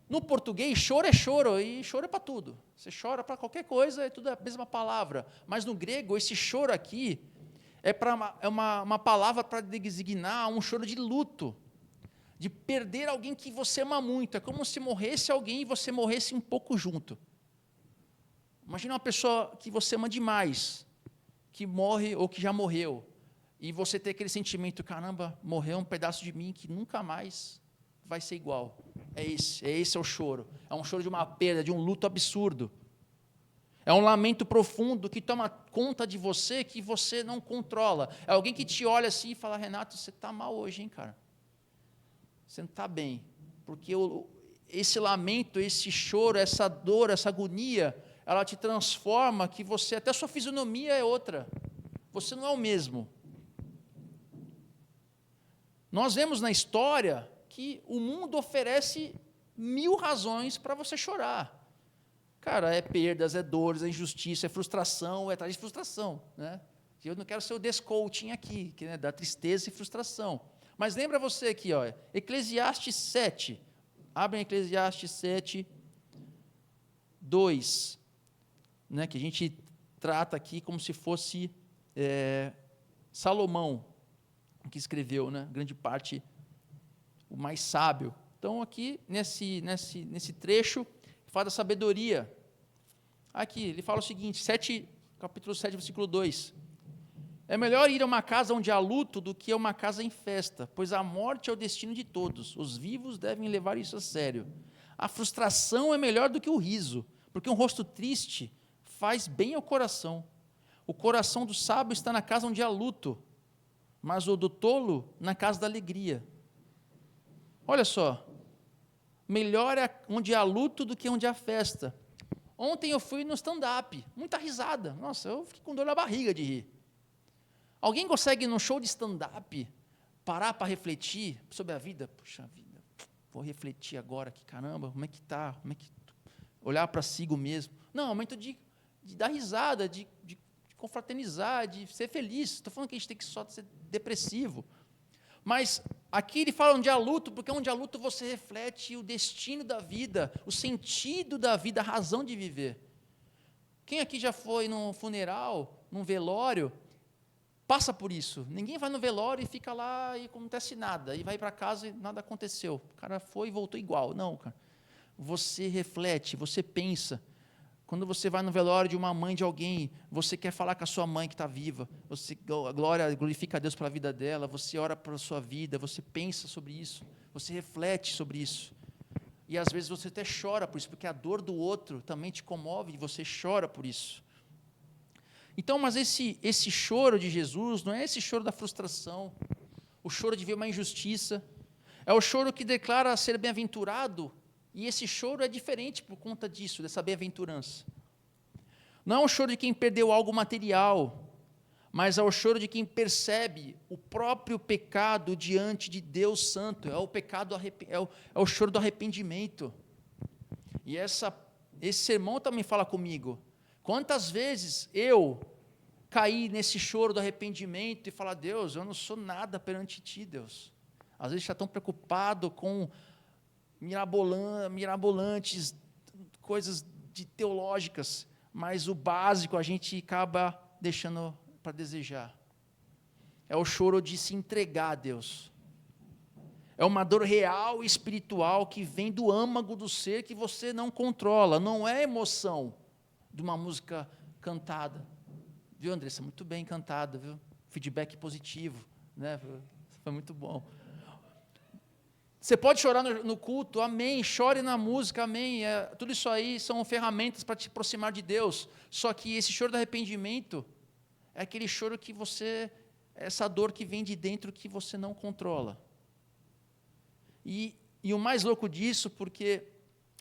no português, choro, e choro é para tudo. Você chora para qualquer coisa, é tudo a mesma palavra. Mas no grego, esse choro aqui é uma palavra para designar um choro de luto, de perder alguém que você ama muito. É como se morresse alguém e você morresse um pouco junto. Imagina uma pessoa que você ama demais, que morre ou que já morreu, e você ter aquele sentimento, caramba, morreu um pedaço de mim que nunca mais vai ser igual. É esse é o choro. É um choro de uma perda, de um luto absurdo. É um lamento profundo que toma conta de você, que você não controla. É alguém que te olha assim e fala, Renato, você está mal hoje, hein, cara? Você não está bem. Porque esse lamento, esse choro, essa dor, essa agonia, ela te transforma, que você, até a sua fisionomia é outra. Você não é o mesmo. Nós vemos na história que o mundo oferece 1000 razões para você chorar. Cara, é perdas, é dores, é injustiça, é frustração, é atrás de frustração, né? Eu não quero ser o descoaching aqui, que, né, da tristeza e frustração. Mas lembra você aqui, ó, Eclesiastes 7. Abrem Eclesiastes 7, 2, né, que a gente trata aqui como se fosse Salomão que escreveu, né, grande parte, o mais sábio. Então, aqui, nesse trecho, fala da sabedoria. Aqui, ele fala o seguinte, capítulo 7, versículo 2. É melhor ir a uma casa onde há luto do que a uma casa em festa, pois a morte é o destino de todos. Os vivos devem levar isso a sério. A frustração é melhor do que o riso, porque um rosto triste faz bem ao coração. O coração do sábio está na casa onde há luto, mas o do tolo na casa da alegria. Olha só, melhor é onde há luto do que onde há festa. Ontem eu fui no stand-up, muita risada. Nossa, eu fiquei com dor na barriga de rir. Alguém consegue, num show de stand-up, parar para refletir sobre a vida? Puxa vida, vou refletir agora, que caramba, como é que está? Olhar para si mesmo. Não, é um momento de dar risada, de confraternizar, de ser feliz. Estou falando que a gente tem que só ser depressivo. Mas aqui ele fala onde há luto, porque onde há luto você reflete o destino da vida, o sentido da vida, a razão de viver. Quem aqui já foi num funeral, num velório, passa por isso. Ninguém vai no velório e fica lá e não acontece nada, e vai para casa e nada aconteceu. O cara foi e voltou igual. Não, cara. Você reflete, você pensa. Quando você vai no velório de uma mãe de alguém, você quer falar com a sua mãe que está viva, você glorifica a Deus pela vida dela, você ora pela sua vida, você pensa sobre isso, você reflete sobre isso. E às vezes você até chora por isso, porque a dor do outro também te comove e você chora por isso. Então, mas esse choro de Jesus não é esse choro da frustração, o choro de ver uma injustiça, é o choro que declara ser bem-aventurado. E esse choro é diferente por conta disso, dessa bem-aventurança. Não é um choro de quem perdeu algo material, mas é o choro de quem percebe o próprio pecado diante de Deus Santo. É o choro do arrependimento. E esse sermão também fala comigo. Quantas vezes eu caí nesse choro do arrependimento e falar, Deus, eu não sou nada perante Ti, Deus. Às vezes está tão preocupado com mirabolantes, coisas teológicas, mas o básico a gente acaba deixando para desejar. É o choro de se entregar a Deus. É uma dor real e espiritual que vem do âmago do ser que você não controla, não é emoção de uma música cantada. Viu, Andressa? Muito bem cantada, viu? Feedback positivo, né? Foi muito bom. Você pode chorar no culto, amém, chore na música, amém, tudo isso aí são ferramentas para te aproximar de Deus, só que esse choro do arrependimento é aquele choro que essa dor que vem de dentro que você não controla. E o mais louco disso, porque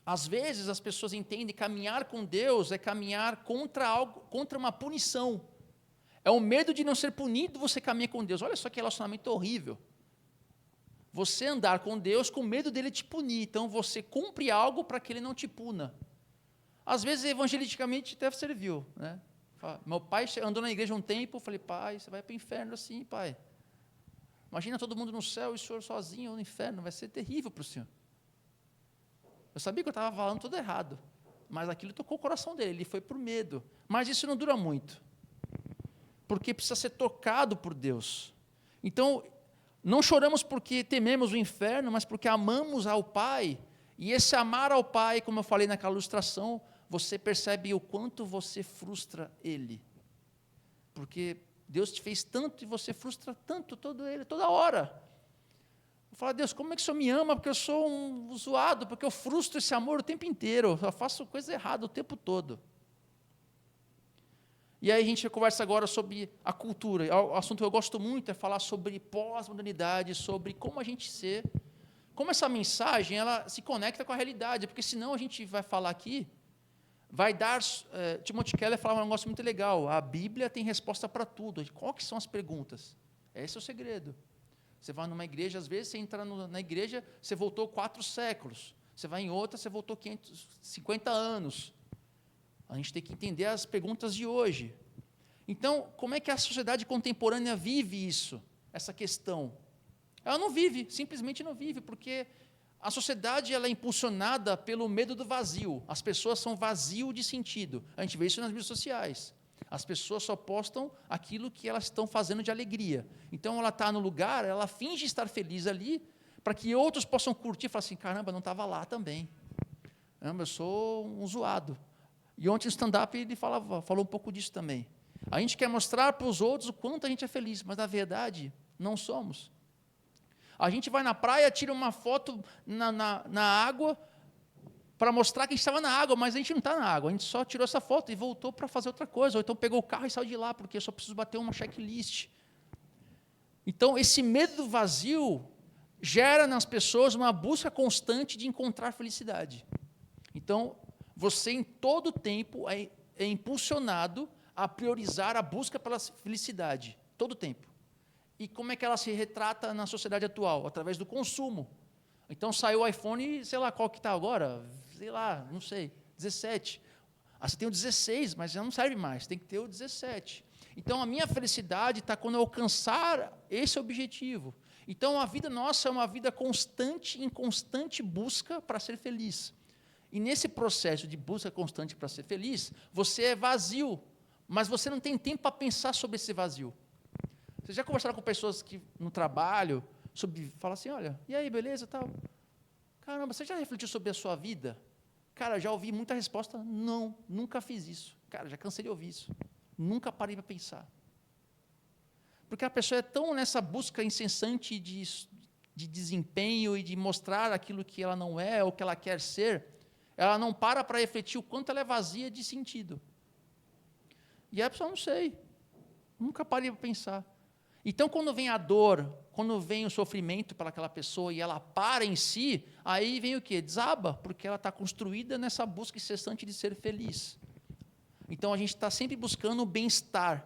às vezes as pessoas entendem que caminhar com Deus é caminhar contra algo, contra uma punição, é o medo de não ser punido, você caminha com Deus, olha só que relacionamento horrível. Você andar com Deus com medo dele te punir, então você cumpre algo para que ele não te puna. Às vezes, evangelisticamente, até serviu, né? Meu pai andou na igreja um tempo, eu falei, pai, você vai para o inferno assim, pai. Imagina todo mundo no céu e o senhor sozinho no inferno, vai ser terrível para o senhor. Eu sabia que eu estava falando tudo errado, mas aquilo tocou o coração dele, ele foi por medo. Mas isso não dura muito, porque precisa ser tocado por Deus. Então, não choramos porque tememos o inferno, mas porque amamos ao Pai. E esse amar ao Pai, como eu falei naquela ilustração, você percebe o quanto você frustra Ele. porque Deus te fez tanto e você frustra tanto toda hora. Eu falo, Deus, como é que o Senhor me ama? Porque eu sou um zoado, porque eu frustro esse amor o tempo inteiro, eu faço coisa errada o tempo todo. E aí a gente conversa agora sobre a cultura. O assunto que eu gosto muito é falar sobre pós-modernidade, sobre como a gente ser, como essa mensagem ela se conecta com a realidade, porque senão a gente vai falar aqui, vai dar... Timothy Keller falava um negócio muito legal, a Bíblia tem resposta para tudo. Qual que são as perguntas? Esse é o segredo. Você vai numa igreja, às vezes você entra na igreja, você voltou 4 séculos. Você vai em outra, você voltou 50 anos. A gente tem que entender as perguntas de hoje. Então, como é que a sociedade contemporânea vive isso, essa questão? Ela não vive, simplesmente não vive, porque a sociedade ela é impulsionada pelo medo do vazio. As pessoas são vazio de sentido. A gente vê isso nas mídias sociais. As pessoas só postam aquilo que elas estão fazendo de alegria. Então, ela está no lugar, ela finge estar feliz ali, para que outros possam curtir e falar assim, caramba, não estava lá também. Caramba, eu sou um zoado. E ontem no stand-up ele falou um pouco disso também. A gente quer mostrar para os outros o quanto a gente é feliz, mas, na verdade, não somos. A gente vai na praia, tira uma foto na água, para mostrar que a gente estava na água, mas a gente não está na água, a gente só tirou essa foto e voltou para fazer outra coisa, ou então pegou o carro e saiu de lá, porque eu só preciso bater uma checklist. Então, esse medo do vazio gera nas pessoas uma busca constante de encontrar felicidade. Então, você em todo tempo é impulsionado a priorizar a busca pela felicidade, todo tempo. E como é que ela se retrata na sociedade atual? Através do consumo. Então, saiu o iPhone, sei lá qual que está agora, sei lá, não sei, 17. Você tem o 16, mas já não serve mais, tem que ter o 17. Então, a minha felicidade está quando eu alcançar esse objetivo. Então, a vida nossa é uma vida constante, em constante busca para ser feliz. E nesse processo de busca constante para ser feliz, você é vazio, mas você não tem tempo para pensar sobre esse vazio. Vocês já conversaram com pessoas que no trabalho, fala assim, olha, e aí, beleza, tal? Caramba, você já refletiu sobre a sua vida? Cara, já ouvi muita resposta, não, nunca fiz isso. Cara, já cansei de ouvir isso. Nunca parei para pensar. Porque a pessoa é tão nessa busca incessante de desempenho e de mostrar aquilo que ela não é ou que ela quer ser, ela não para refletir o quanto ela é vazia de sentido. E a pessoa, não sei, nunca parei para pensar. Então, quando vem a dor, quando vem o sofrimento para aquela pessoa e ela para em si, aí vem o quê? Desaba, porque ela está construída nessa busca incessante de ser feliz. Então, a gente está sempre buscando o bem-estar.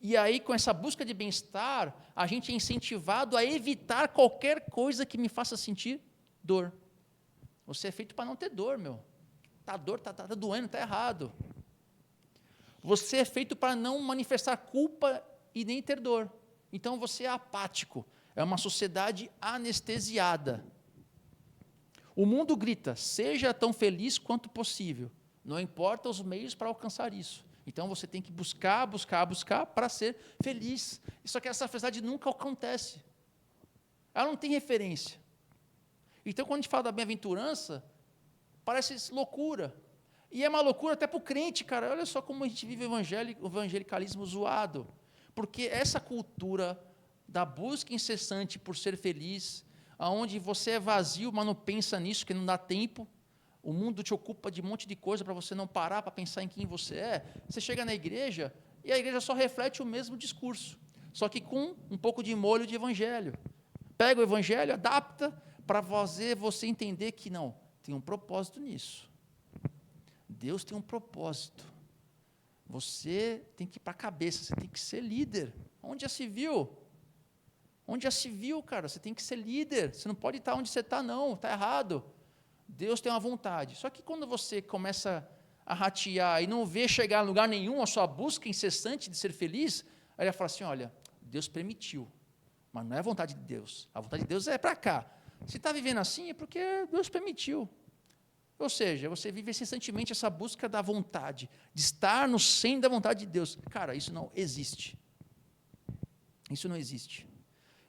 E aí, com essa busca de bem-estar, a gente é incentivado a evitar qualquer coisa que me faça sentir dor. Você é feito para não ter dor, meu. Tá doendo, está errado. Você é feito para não manifestar culpa e nem ter dor. Então, você é apático. É uma sociedade anestesiada. O mundo grita, seja tão feliz quanto possível. Não importa os meios para alcançar isso. Então, você tem que buscar para ser feliz. Só que essa felicidade nunca acontece. Ela não tem referência. Então, quando a gente fala da bem-aventurança, parece loucura. E é uma loucura até para o crente, cara. Olha só como a gente vive o evangelicalismo zoado. Porque essa cultura da busca incessante por ser feliz, onde você é vazio, mas não pensa nisso, que não dá tempo, o mundo te ocupa de um monte de coisa para você não parar para pensar em quem você é. Você chega na igreja e a igreja só reflete o mesmo discurso, só que com um pouco de molho de evangelho. Pega o evangelho, adapta para fazer você entender que não, tem um propósito nisso. Deus tem um propósito. Você tem que ir para a cabeça, você tem que ser líder. Onde já se viu? Onde já se viu, cara? Você tem que ser líder. Você não pode estar onde você está, não. Está errado. Deus tem uma vontade. Só que quando você começa a ratear e não vê chegar a lugar nenhum a sua busca incessante de ser feliz, aí ele fala assim, olha, Deus permitiu, mas não é a vontade de Deus. A vontade de Deus é para cá. Se está vivendo assim, é porque Deus permitiu. Ou seja, você vive incessantemente essa busca da vontade, de estar no centro da vontade de Deus. Cara, isso não existe. Isso não existe.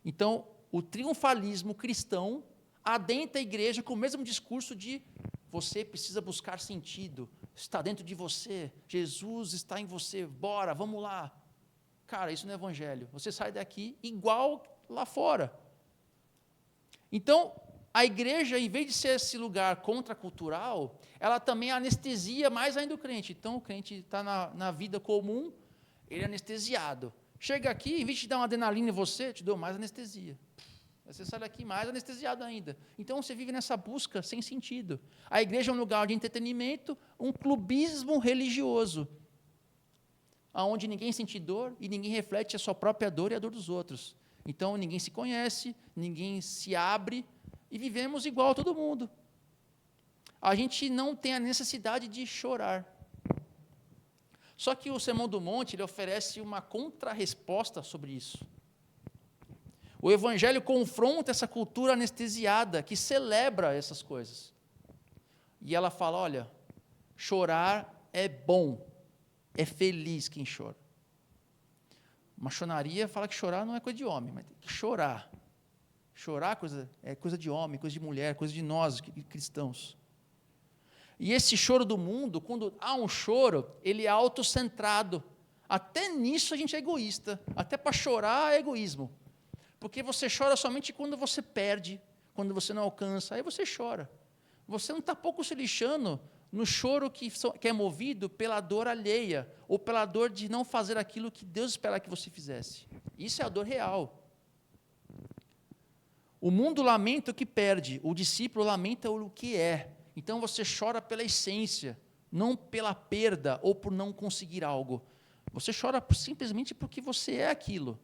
Então, o triunfalismo cristão adentra a igreja com o mesmo discurso de você precisa buscar sentido, está dentro de você, Jesus está em você, bora, vamos lá. Cara, isso não é evangelho. Você sai daqui igual lá fora. Então, a igreja, em vez de ser esse lugar contracultural, ela também anestesia mais ainda o crente. Então, o crente está na vida comum, ele é anestesiado. Chega aqui, em vez de te dar uma adrenalina em você, te dou mais anestesia. Você sai daqui mais anestesiado ainda. Então, você vive nessa busca sem sentido. A igreja é um lugar de entretenimento, um clubismo religioso, onde ninguém sente dor e ninguém reflete a sua própria dor e a dor dos outros. Então, ninguém se conhece, ninguém se abre, e vivemos igual a todo mundo. A gente não tem a necessidade de chorar. Só que o Sermão do Monte, ele oferece uma contrarresposta sobre isso. O Evangelho confronta essa cultura anestesiada, que celebra essas coisas. E ela fala, olha, chorar é bom, é feliz quem chora. Maçonaria fala que chorar não é coisa de homem, mas tem que chorar. Chorar é coisa de homem, coisa de mulher, coisa de nós, cristãos. E esse choro do mundo, quando há um choro, ele é autocentrado. Até nisso a gente é egoísta. Até para chorar é egoísmo. Porque você chora somente quando você perde, quando você não alcança, aí você chora. Você não está pouco se lixando no choro que é movido pela dor alheia, ou pela dor de não fazer aquilo que Deus espera que você fizesse. Isso é a dor real. O mundo lamenta o que perde, o discípulo lamenta o que é. Então você chora pela essência, não pela perda ou por não conseguir algo. Você chora simplesmente porque você é aquilo.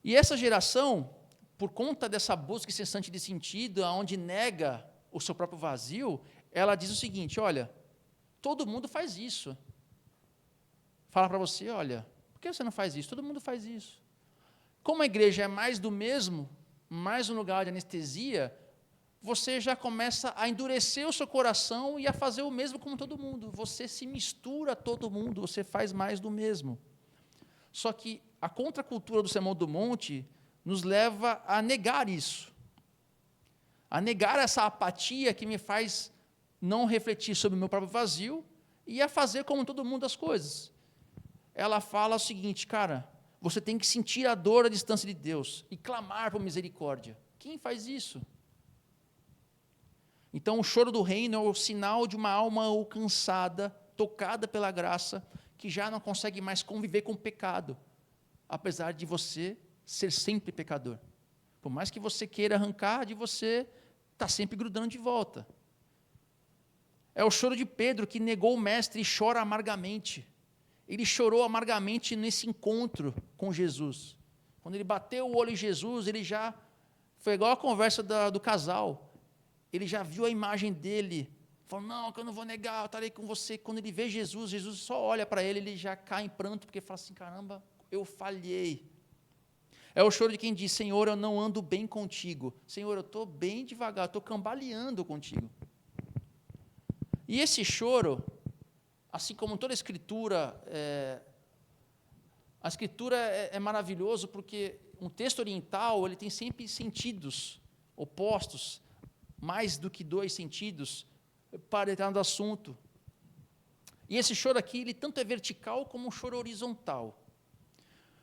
E essa geração, por conta dessa busca incessante de sentido, onde nega o seu próprio vazio, ela diz o seguinte, olha, todo mundo faz isso. Fala para você, olha, por que você não faz isso? Todo mundo faz isso. Como a igreja é mais do mesmo, mais um lugar de anestesia, você já começa a endurecer o seu coração e a fazer o mesmo como todo mundo. Você se mistura a todo mundo, você faz mais do mesmo. Só que a contracultura do Sermão do Monte nos leva a negar isso. A negar essa apatia que me faz não refletir sobre o meu próprio vazio e a fazer como todo mundo as coisas. Ela fala o seguinte, cara, você tem que sentir a dor à distância de Deus e clamar por misericórdia. Quem faz isso? Então, o choro do reino é o sinal de uma alma alcançada, tocada pela graça, que já não consegue mais conviver com o pecado, apesar de você ser sempre pecador. Por mais que você queira arrancar de você, está sempre grudando de volta. É o choro de Pedro, que negou o mestre e chora amargamente. Ele chorou amargamente nesse encontro com Jesus. Quando ele bateu o olho em Jesus, ele já... Foi igual a conversa do casal. Ele já viu a imagem dele. Falou, não, que eu não vou negar, eu estarei com você. Quando ele vê Jesus, Jesus só olha para ele, ele já cai em pranto, porque fala assim, caramba, eu falhei. É o choro de quem diz, Senhor, eu não ando bem contigo. Senhor, eu estou bem devagar, estou cambaleando contigo. E esse choro, assim como toda a Escritura é maravilhoso, porque um texto oriental, ele tem sempre sentidos opostos, mais do que 2 sentidos, para determinado assunto. E esse choro aqui, ele tanto é vertical como um choro horizontal.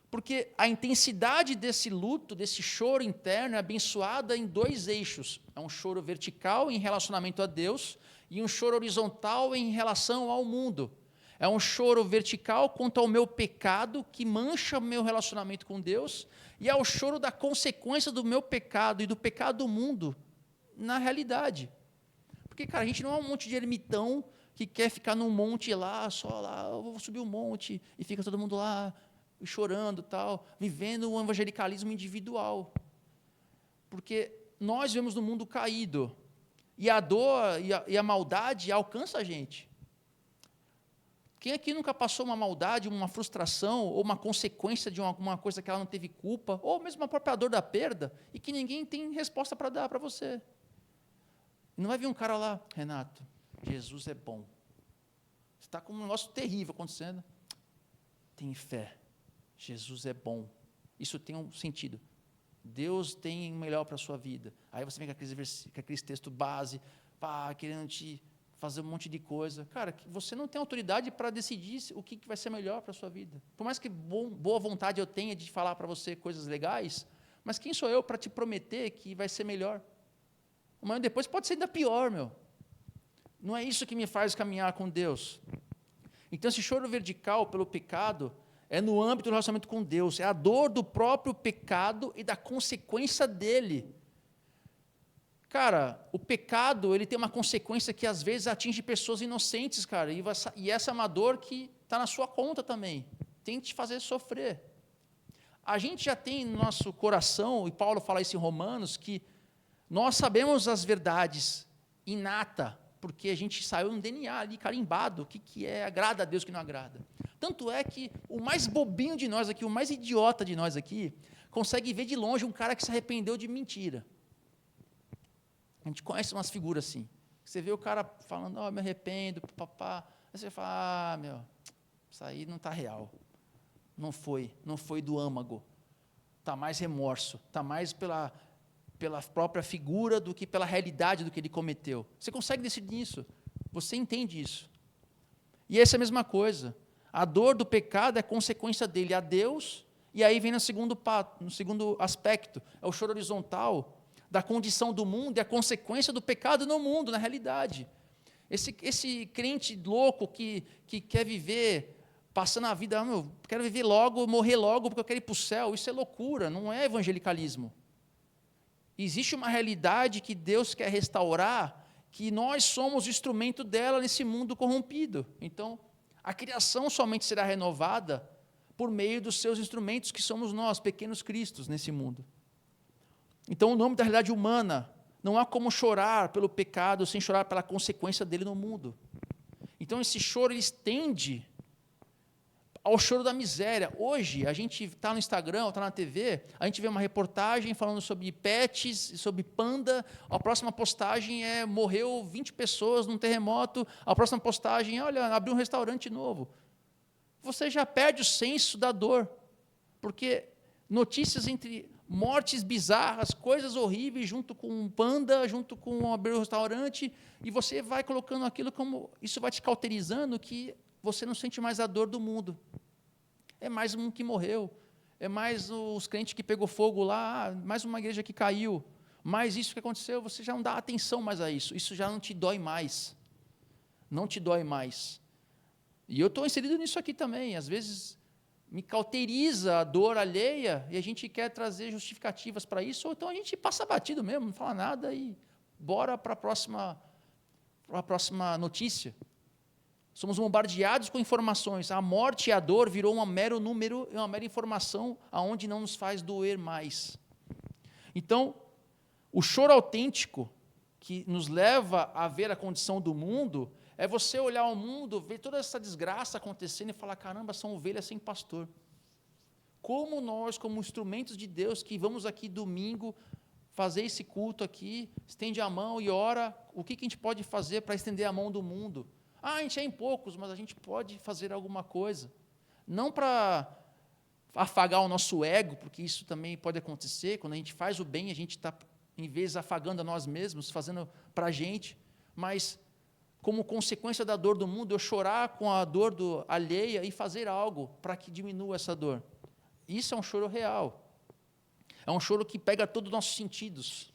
Porque a intensidade desse luto, desse choro interno, é abençoada em 2 eixos. É um choro vertical em relacionamento a Deus e um choro horizontal em relação ao mundo. É um choro vertical quanto ao meu pecado, que mancha o meu relacionamento com Deus, e é o choro da consequência do meu pecado e do pecado do mundo na realidade. Porque, cara, a gente não é um monte de ermitão que quer ficar num monte lá, só lá, eu vou subir um monte, e fica todo mundo lá, chorando, tal, vivendo um evangelicalismo individual. Porque nós vivemos no mundo caído, e a dor e a maldade alcança a gente. Quem aqui nunca passou uma maldade, uma frustração, ou uma consequência de alguma coisa que ela não teve culpa, ou mesmo a própria dor da perda, e que ninguém tem resposta para dar para você? Não vai vir um cara lá, Renato, Jesus é bom. Você está com um negócio terrível acontecendo. Tem fé. Jesus é bom. Isso tem um sentido. Deus tem o melhor para a sua vida. Aí você vem com aquele texto base, querendo te fazer um monte de coisa. Cara, você não tem autoridade para decidir o que vai ser melhor para a sua vida. Por mais que boa vontade eu tenha de falar para você coisas legais, mas quem sou eu para te prometer que vai ser melhor? Amanhã depois pode ser ainda pior, meu. Não é isso que me faz caminhar com Deus. Então, esse choro vertical pelo pecado é no âmbito do relacionamento com Deus, é a dor do próprio pecado e da consequência dele. Cara, o pecado, ele tem uma consequência que às vezes atinge pessoas inocentes, cara, e essa é uma dor que está na sua conta também, tem que te fazer sofrer. A gente já tem no nosso coração, e Paulo fala isso em Romanos, que nós sabemos as verdades inata, porque a gente saiu no DNA ali, carimbado, o que agrada a Deus, o que não agrada. Tanto é que o mais bobinho de nós aqui, o mais idiota de nós aqui, consegue ver de longe um cara que se arrependeu de mentira. A gente conhece umas figuras assim. Você vê o cara falando, me arrependo, papá. Aí você fala, meu, isso aí não está real. Não foi do âmago. Está mais remorso, está mais pela própria figura do que pela realidade do que ele cometeu. Você consegue decidir isso. Você entende isso. E essa é a mesma coisa. A dor do pecado é consequência dele a Deus, e aí vem no segundo aspecto, é o choro horizontal, da condição do mundo e a consequência do pecado no mundo, na realidade. Esse crente louco que quer viver, passando a vida, quero viver logo, morrer logo, porque eu quero ir para o céu, isso é loucura, não é evangelicalismo. Existe uma realidade que Deus quer restaurar, que nós somos instrumento dela nesse mundo corrompido. Então, a criação somente será renovada por meio dos seus instrumentos, que somos nós, pequenos cristos, nesse mundo. Então, o nome da realidade humana, não há como chorar pelo pecado sem chorar pela consequência dele no mundo. Então, esse choro, ele estende ao choro da miséria. Hoje, a gente está no Instagram, está na TV, a gente vê uma reportagem falando sobre pets, sobre panda, a próxima postagem morreu 20 pessoas num terremoto, a próxima postagem, olha, abriu um restaurante novo. Você já perde o senso da dor, porque notícias entre mortes bizarras, coisas horríveis, junto com um panda, junto com abrir um restaurante, e você vai colocando aquilo como, isso vai te cauterizando, que você não sente mais a dor do mundo. É mais um que morreu, é mais os crentes que pegou fogo lá, mais uma igreja que caiu, mais isso que aconteceu, você já não dá atenção mais a isso já não te dói mais. Não te dói mais. E eu estou inserido nisso aqui também, às vezes me cauteriza a dor alheia, e a gente quer trazer justificativas para isso, ou então a gente passa batido mesmo, não fala nada e bora para a próxima notícia. Somos bombardeados com informações. A morte e a dor virou um mero número, uma mera informação, aonde não nos faz doer mais. Então, o choro autêntico, que nos leva a ver a condição do mundo, é você olhar o mundo, ver toda essa desgraça acontecendo e falar, caramba, são ovelhas sem pastor. Como nós, como instrumentos de Deus, que vamos aqui domingo fazer esse culto aqui, estende a mão e ora, o que a gente pode fazer para estender a mão do mundo? A gente é em poucos, mas a gente pode fazer alguma coisa. Não para afagar o nosso ego, porque isso também pode acontecer, quando a gente faz o bem, a gente está, em vez de afagando a nós mesmos, fazendo para a gente, mas como consequência da dor do mundo, eu chorar com a dor alheia e fazer algo para que diminua essa dor. Isso é um choro real. É um choro que pega todos os nossos sentidos.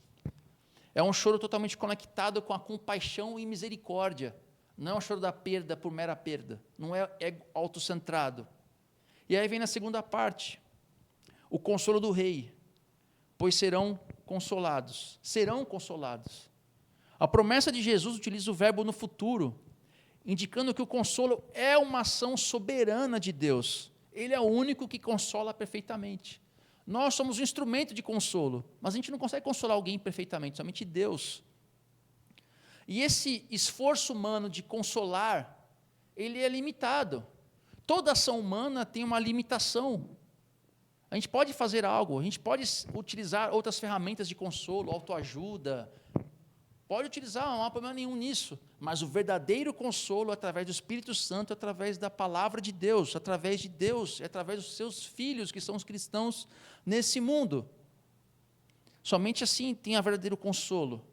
É um choro totalmente conectado com a compaixão e misericórdia. Não é um choro da perda por mera perda. Não é autocentrado. E aí vem na segunda parte, o consolo do rei. Pois serão consolados. Serão consolados. A promessa de Jesus utiliza o verbo no futuro, indicando que o consolo é uma ação soberana de Deus. Ele é o único que consola perfeitamente. Nós somos um instrumento de consolo, mas a gente não consegue consolar alguém perfeitamente, somente Deus. E esse esforço humano de consolar, ele é limitado. Toda ação humana tem uma limitação. A gente pode fazer algo, a gente pode utilizar outras ferramentas de consolo, autoajuda, pode utilizar, não há problema nenhum nisso, mas o verdadeiro consolo é através do Espírito Santo, através da palavra de Deus, através de Deus, através dos seus filhos, que são os cristãos nesse mundo. Somente assim tem o verdadeiro consolo.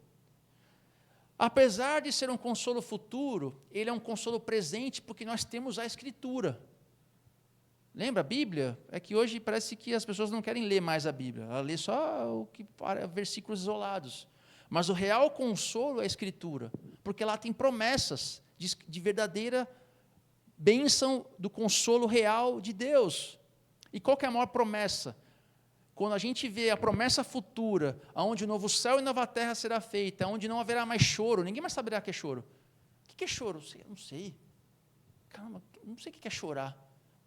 Apesar de ser um consolo futuro, ele é um consolo presente porque nós temos a Escritura. Lembra a Bíblia? É que hoje parece que as pessoas não querem ler mais a Bíblia, ela lê só versículos isolados. Mas o real consolo é a Escritura, porque lá tem promessas de verdadeira bênção do consolo real de Deus. E qual que é a maior promessa? Quando a gente vê a promessa futura, onde o novo céu e nova terra será feita, onde não haverá mais choro, ninguém mais saberá o que é choro. O que é choro? Eu não sei. Caramba, não sei o que é chorar.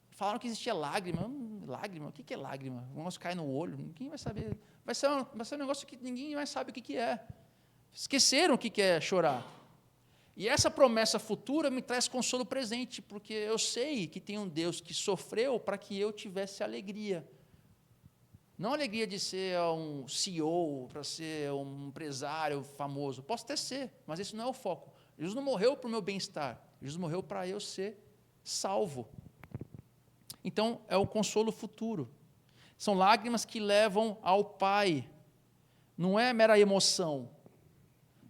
Falaram que existia lágrima. Lágrima? O que é lágrima? O negócio cai no olho, ninguém vai saber. Vai ser um negócio que ninguém mais sabe o que é. Esqueceram o que é chorar. E essa promessa futura me traz consolo presente, porque eu sei que tem um Deus que sofreu para que eu tivesse alegria. Não a alegria de ser um CEO, para ser um empresário famoso. Posso até ser, mas esse não é o foco. Jesus não morreu para o meu bem-estar. Jesus morreu para eu ser salvo. Então, é o consolo futuro. São lágrimas que levam ao Pai. Não é mera emoção.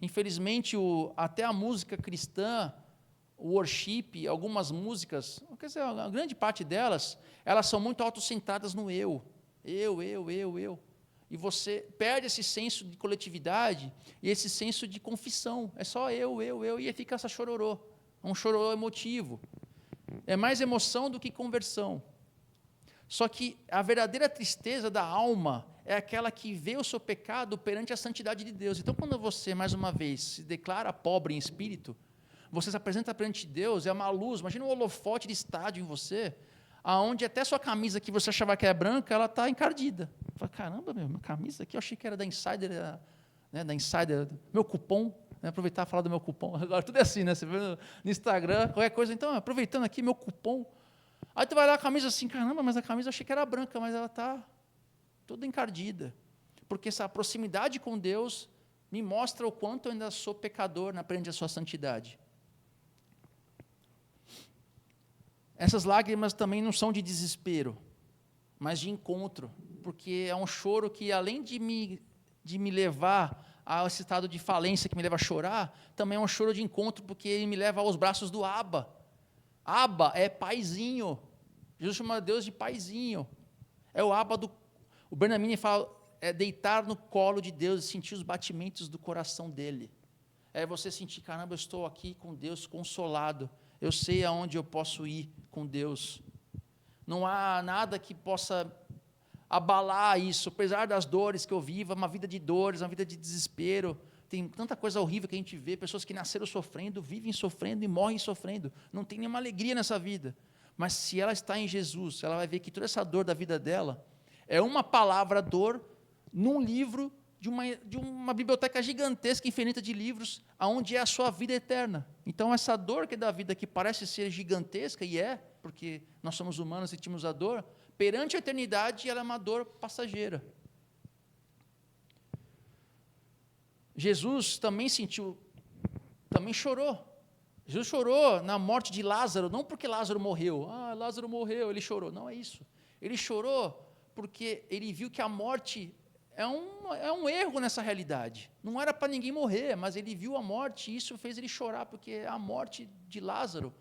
Infelizmente, até a música cristã, o worship, algumas músicas, quer dizer, a grande parte delas, elas são muito autocentradas no eu. Eu. E você perde esse senso de coletividade e esse senso de confissão. É só eu, e aí fica essa chororô. Um chororô emotivo. É mais emoção do que conversão. Só que a verdadeira tristeza da alma é aquela que vê o seu pecado perante a santidade de Deus. Então, quando você, mais uma vez, se declara pobre em espírito, você se apresenta perante Deus, é uma luz, imagina um holofote de estádio em você, aonde até sua camisa que você achava que é branca, ela está encardida. Fala, caramba, minha camisa aqui, eu achei que era da Insider, meu cupom, aproveitar e falar do meu cupom, agora tudo é assim, né? Você vê no Instagram, qualquer coisa, então, aproveitando aqui meu cupom, aí tu vai lá a camisa assim, caramba, mas a camisa eu achei que era branca, mas ela está toda encardida, porque essa proximidade com Deus me mostra o quanto eu ainda sou pecador na frente da sua santidade. Essas lágrimas também não são de desespero, mas de encontro, porque é um choro que, além de me levar a esse estado de falência que me leva a chorar, também é um choro de encontro, porque ele me leva aos braços do Abba. Abba é paizinho. Jesus chama Deus de paizinho. É o Abba o Bernamini fala, é deitar no colo de Deus e sentir os batimentos do coração dele. É você sentir, caramba, eu estou aqui com Deus consolado. Eu sei aonde eu posso ir com Deus. Não há nada que possa abalar isso, apesar das dores que eu vivo, uma vida de dores, uma vida de desespero. Tem tanta coisa horrível que a gente vê, pessoas que nasceram sofrendo, vivem sofrendo e morrem sofrendo. Não tem nenhuma alegria nessa vida. Mas se ela está em Jesus, ela vai ver que toda essa dor da vida dela é uma palavra dor num livro de uma biblioteca gigantesca, infinita de livros, aonde é a sua vida eterna. Então, essa dor que é da vida, que parece ser gigantesca, e é, porque nós somos humanos e sentimos a dor, perante a eternidade, ela é uma dor passageira. Jesus também chorou. Jesus chorou na morte de Lázaro, não porque Lázaro morreu. Lázaro morreu, ele chorou. Não é isso. Ele chorou porque ele viu que a morte é um erro nessa realidade. Não era para ninguém morrer, mas ele viu a morte e isso fez ele chorar, porque a morte de Lázaro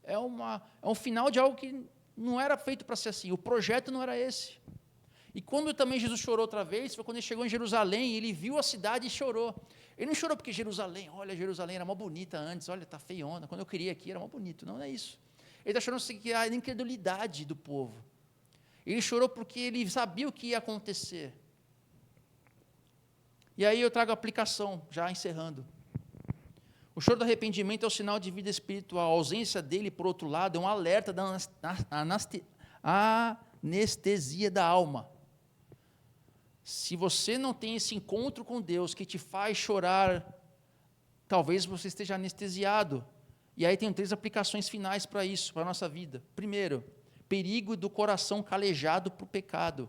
é um final de algo que não era feito para ser assim. O projeto não era esse. E quando também Jesus chorou outra vez, foi quando ele chegou em Jerusalém, ele viu a cidade e chorou. Ele não chorou porque Jerusalém era mó bonita antes, olha, está feiona, quando eu queria aqui era mó bonito. Não é isso. Ele está chorando porque a incredulidade do povo. Ele chorou porque ele sabia o que ia acontecer. E aí eu trago a aplicação, já encerrando. O choro do arrependimento é o sinal de vida espiritual. A ausência dele, por outro lado, é um alerta da anestesia da alma. Se você não tem esse encontro com Deus que te faz chorar, talvez você esteja anestesiado. E aí tem 3 aplicações finais para isso, para a nossa vida. Primeiro, perigo do coração calejado para o pecado.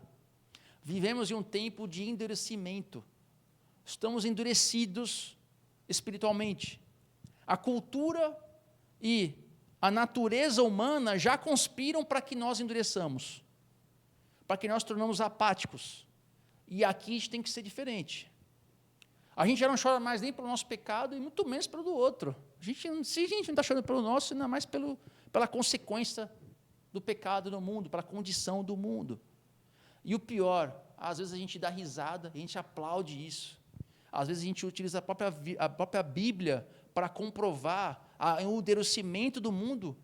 Vivemos em um tempo de endurecimento. Estamos endurecidos espiritualmente. A cultura e a natureza humana já conspiram para que nós endureçamos, para que nós tornamos apáticos. E aqui a gente tem que ser diferente. A gente já não chora mais nem pelo nosso pecado e muito menos pelo do outro. Se a gente não está chorando pelo nosso, ainda mais pela consequência do pecado no mundo, pela condição do mundo. E o pior, às vezes a gente dá risada, a gente aplaude isso. Às vezes a gente utiliza a própria Bíblia para comprovar o endurecimento do mundo,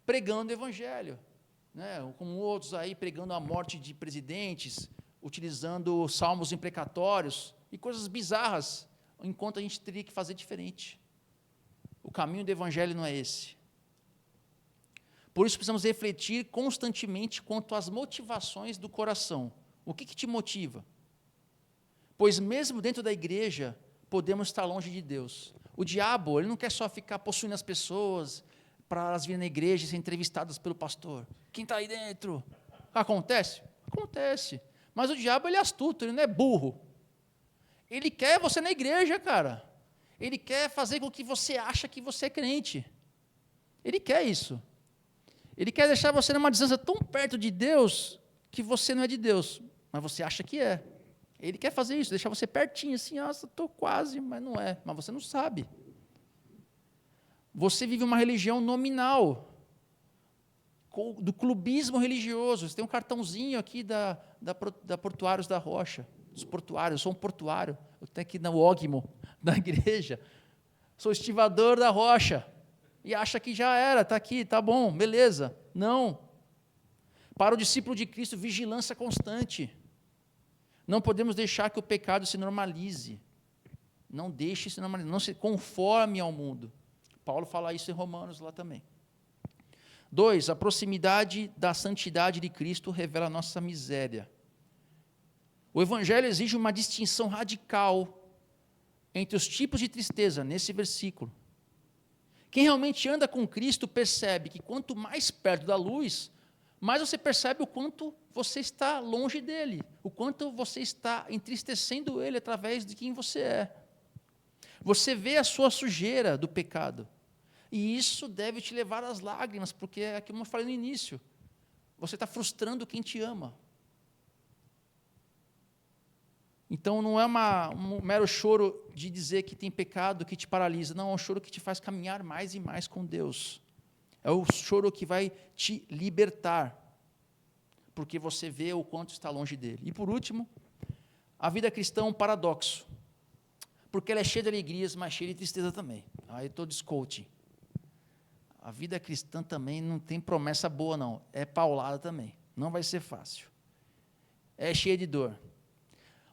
pregando o Evangelho. Né? Como outros aí pregando a morte de presidentes, utilizando salmos imprecatórios e coisas bizarras, enquanto a gente teria que fazer diferente. O caminho do Evangelho não é esse. Por isso precisamos refletir constantemente quanto às motivações do coração. O que te motiva? Pois mesmo dentro da igreja, podemos estar longe de Deus. O diabo, ele não quer só ficar possuindo as pessoas para elas virem na igreja e ser entrevistadas pelo pastor. Quem está aí dentro? Acontece? Acontece. Mas o diabo, ele é astuto, ele não é burro. Ele quer você na igreja, cara. Ele quer fazer com que você ache que você é crente. Ele quer isso. Ele quer deixar você numa distância tão perto de Deus que você não é de Deus, mas você acha que é. Ele quer fazer isso, deixar você pertinho, assim, estou quase, mas não é, mas você não sabe. Você vive uma religião nominal, do clubismo religioso. Você tem um cartãozinho aqui da Portuários da Rocha, dos portuários. Eu sou um portuário, eu tenho aqui no ógimo da igreja, sou estivador da rocha, e acha que já era, está aqui, está bom, beleza. Não. Para o discípulo de Cristo, vigilância constante. Não podemos deixar que o pecado se normalize. Não deixe se normalizar, não se conforme ao mundo. Paulo fala isso em Romanos lá também. 2, a proximidade da santidade de Cristo revela a nossa miséria. O Evangelho exige uma distinção radical entre os tipos de tristeza, nesse versículo. Quem realmente anda com Cristo percebe que quanto mais perto da luz, mais você percebe o quanto você está longe dele, o quanto você está entristecendo ele através de quem você é. Você vê a sua sujeira do pecado, e isso deve te levar às lágrimas, porque é como eu falei no início, você está frustrando quem te ama. Então não é um mero choro de dizer que tem pecado que te paralisa, não, é um choro que te faz caminhar mais e mais com Deus. É o choro que vai te libertar, porque você vê o quanto está longe dele. E por último, a vida cristã é um paradoxo, porque ela é cheia de alegrias, mas cheia de tristeza também. Aí estou de coaching. A vida cristã também não tem promessa boa, não. É paulada também. Não vai ser fácil. É cheia de dor.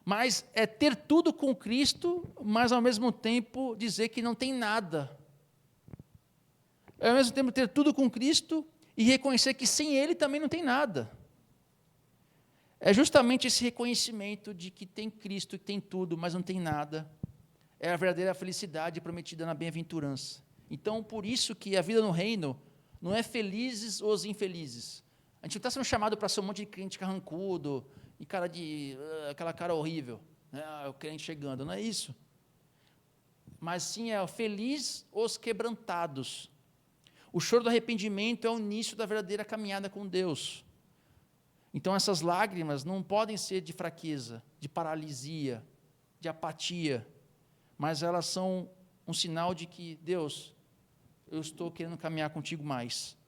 Mas é ter tudo com Cristo, mas ao mesmo tempo dizer que não tem nada. É ao mesmo tempo ter tudo com Cristo e reconhecer que sem Ele também não tem nada. É justamente esse reconhecimento de que tem Cristo, que tem tudo, mas não tem nada. É a verdadeira felicidade prometida na bem-aventurança. Então, por isso que a vida no reino não é felizes os infelizes. A gente não está sendo chamado para ser um monte de crente carrancudo, e aquela cara horrível, né? O crente chegando, não é isso. Mas sim, é feliz os quebrantados. O choro do arrependimento é o início da verdadeira caminhada com Deus. Então essas lágrimas não podem ser de fraqueza, de paralisia, de apatia, mas elas são um sinal de que, Deus, eu estou querendo caminhar contigo mais.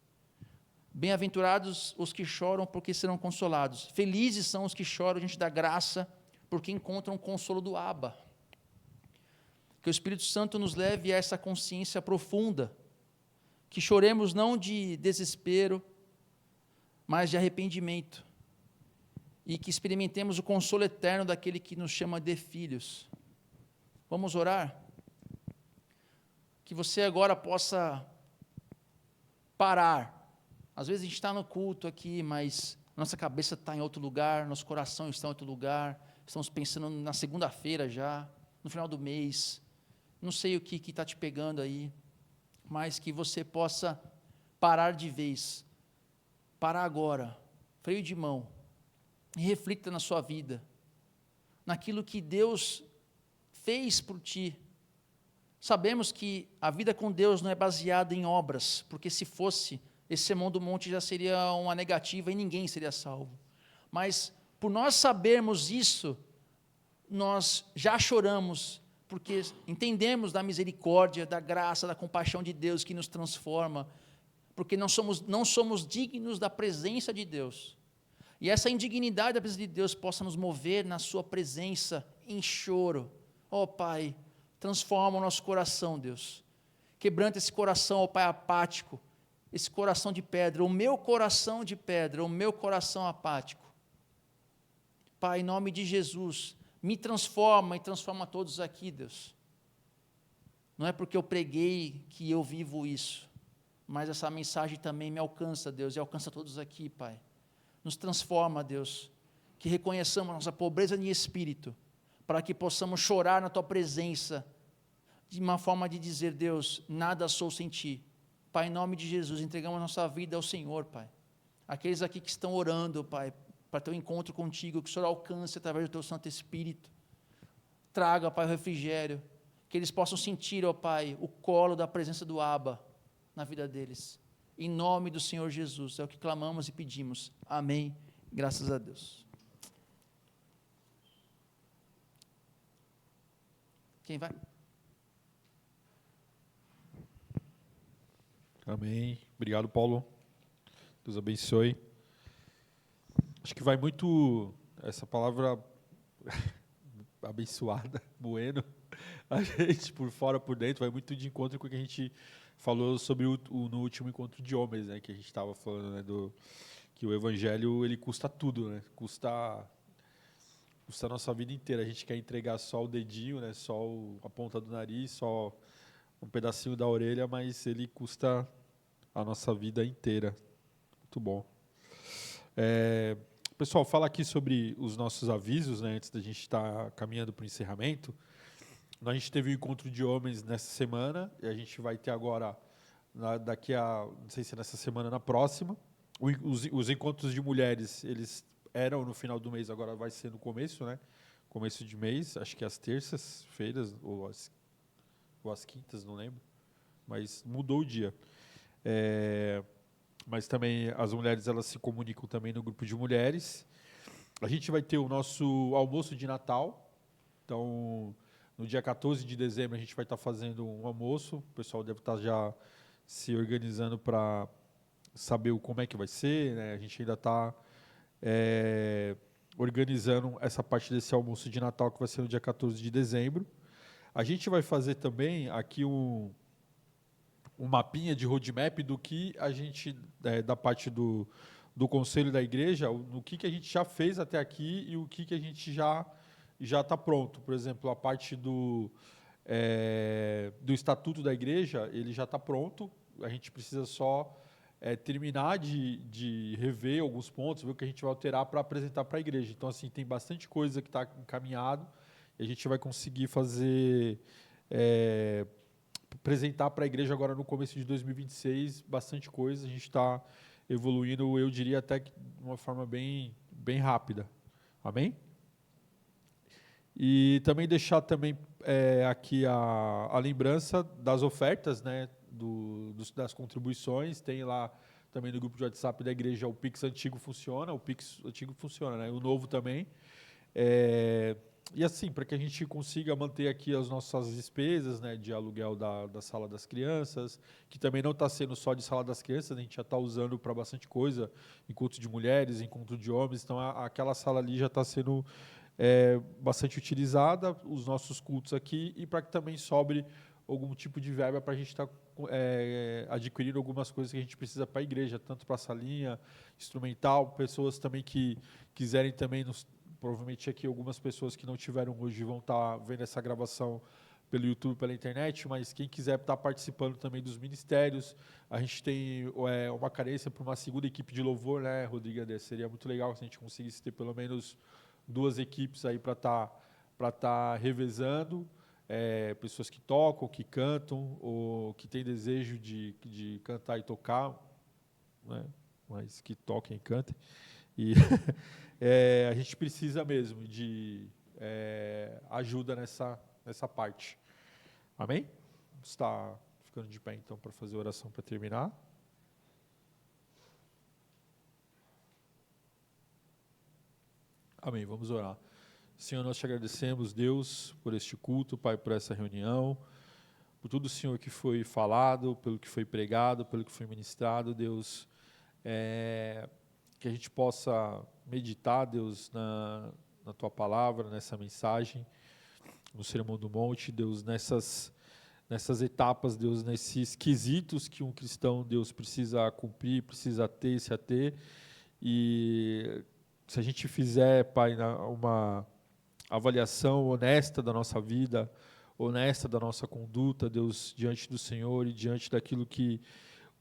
Bem-aventurados os que choram, porque serão consolados. Felizes são os que choram diante da graça, porque encontram o consolo do Abba. Que o Espírito Santo nos leve a essa consciência profunda, que choremos não de desespero, mas de arrependimento, e que experimentemos o consolo eterno daquele que nos chama de filhos. Vamos orar? Que você agora possa parar. Às vezes a gente está no culto aqui, mas nossa cabeça está em outro lugar, nosso coração está em outro lugar, estamos pensando na segunda-feira já, no final do mês, não sei o que está te pegando aí, mas que você possa parar de vez, parar agora, freio de mão, e reflita na sua vida, naquilo que Deus fez por ti. Sabemos que a vida com Deus não é baseada em obras, porque se fosse, esse sermão do monte já seria uma negativa e ninguém seria salvo. Mas, por nós sabermos isso, nós já choramos, porque entendemos da misericórdia, da graça, da compaixão de Deus que nos transforma, porque não somos dignos da presença de Deus. E essa indignidade da presença de Deus possa nos mover na sua presença em choro. Ó Pai, transforma o nosso coração, Deus. Quebranta esse coração, ó Pai, apático, esse coração de pedra, o meu coração de pedra, o meu coração apático. Pai, em nome de Jesus, me transforma e transforma todos aqui, Deus. Não é porque eu preguei que eu vivo isso, mas essa mensagem também me alcança, Deus, e alcança todos aqui, Pai. Nos transforma, Deus, que reconheçamos nossa pobreza de espírito, para que possamos chorar na Tua presença, de uma forma de dizer, Deus, nada sou sem Ti. Pai, em nome de Jesus, entregamos nossa vida ao Senhor, Pai. Aqueles aqui que estão orando, Pai, para ter um encontro contigo, que o Senhor alcance através do Teu Santo Espírito. Traga, Pai, o refrigério, que eles possam sentir, ó Pai, o colo da presença do Abba na vida deles. Em nome do Senhor Jesus, é o que clamamos e pedimos. Amém. Graças a Deus. Quem vai? Amém. Obrigado, Paulo. Deus abençoe. Acho que vai muito essa palavra abençoada, bueno, a gente por fora, por dentro, vai muito de encontro com o que a gente falou sobre no último encontro de homens, né, que a gente estava falando, né, que o evangelho ele custa tudo, né, custa a nossa vida inteira. A gente quer entregar só o dedinho, né, só a ponta do nariz, só um pedacinho da orelha, mas ele custa a nossa vida inteira. Muito bom. Pessoal, fala aqui sobre os nossos avisos, né, antes da gente estar caminhando para o encerramento. A gente teve um encontro de homens nessa semana, e a gente vai ter agora, daqui a, não sei se é nessa semana, na próxima. Os encontros de mulheres, eles eram no final do mês, agora vai ser no começo, né? Começo de mês, acho que às terças-feiras, ou às quintas, não lembro. Mas mudou o dia. Mas também as mulheres, elas se comunicam também no grupo de mulheres. A gente vai ter o nosso almoço de Natal. Então, no dia 14 de dezembro, a gente vai estar fazendo um almoço. O pessoal deve estar já se organizando para saber como é que vai ser, né? A gente ainda está organizando essa parte desse almoço de Natal, que vai ser no dia 14 de dezembro. A gente vai fazer também aqui um mapinha de roadmap do que a gente, da parte do conselho da igreja, no que a gente já fez até aqui e o que a gente já está pronto. Por exemplo, a parte do estatuto da igreja, ele já está pronto. A gente precisa só terminar de rever alguns pontos, ver o que a gente vai alterar para apresentar para a igreja. Então, assim, tem bastante coisa que está encaminhado e a gente vai conseguir fazer... apresentar para a igreja agora no começo de 2026 bastante coisa. A gente está evoluindo, eu diria até que de uma forma bem rápida. Amém? E também deixar também aqui a lembrança das ofertas, né, das contribuições. Tem lá também no grupo de WhatsApp da igreja o Pix antigo funciona, né, o novo também. E assim, para que a gente consiga manter aqui as nossas despesas, né, de aluguel da sala das crianças, que também não está sendo só de sala das crianças, a gente já está usando para bastante coisa, encontro de mulheres, encontro de homens, então aquela sala ali já está sendo bastante utilizada, os nossos cultos aqui, e para que também sobre algum tipo de verba para a gente estar adquirindo algumas coisas que a gente precisa para a igreja, tanto para a salinha, instrumental, pessoas também que quiserem também provavelmente aqui algumas pessoas que não tiveram hoje vão estar vendo essa gravação pelo YouTube, pela internet, mas quem quiser estar participando também dos ministérios, a gente tem uma carência para uma segunda equipe de louvor, né, Rodrigo? Seria muito legal se a gente conseguisse ter pelo menos 2 equipes aí para estar revezando, pessoas que tocam, que cantam, ou que têm desejo de cantar e tocar, né, mas que toquem e cantem. E a gente precisa mesmo de ajuda nessa parte. Amém? Vamos estar ficando de pé, então, para fazer a oração para terminar. Amém, vamos orar. Senhor, nós te agradecemos, Deus, por este culto, Pai, por essa reunião, por tudo, Senhor, que foi falado, pelo que foi pregado, pelo que foi ministrado, Deus, que a gente possa meditar, Deus, na Tua palavra, nessa mensagem, no Sermão do Monte, Deus, nessas etapas, Deus, nesses quesitos que um cristão, Deus, precisa cumprir, precisa ter, se ater, e se a gente fizer, Pai, uma avaliação honesta da nossa vida, honesta da nossa conduta, Deus, diante do Senhor e diante daquilo que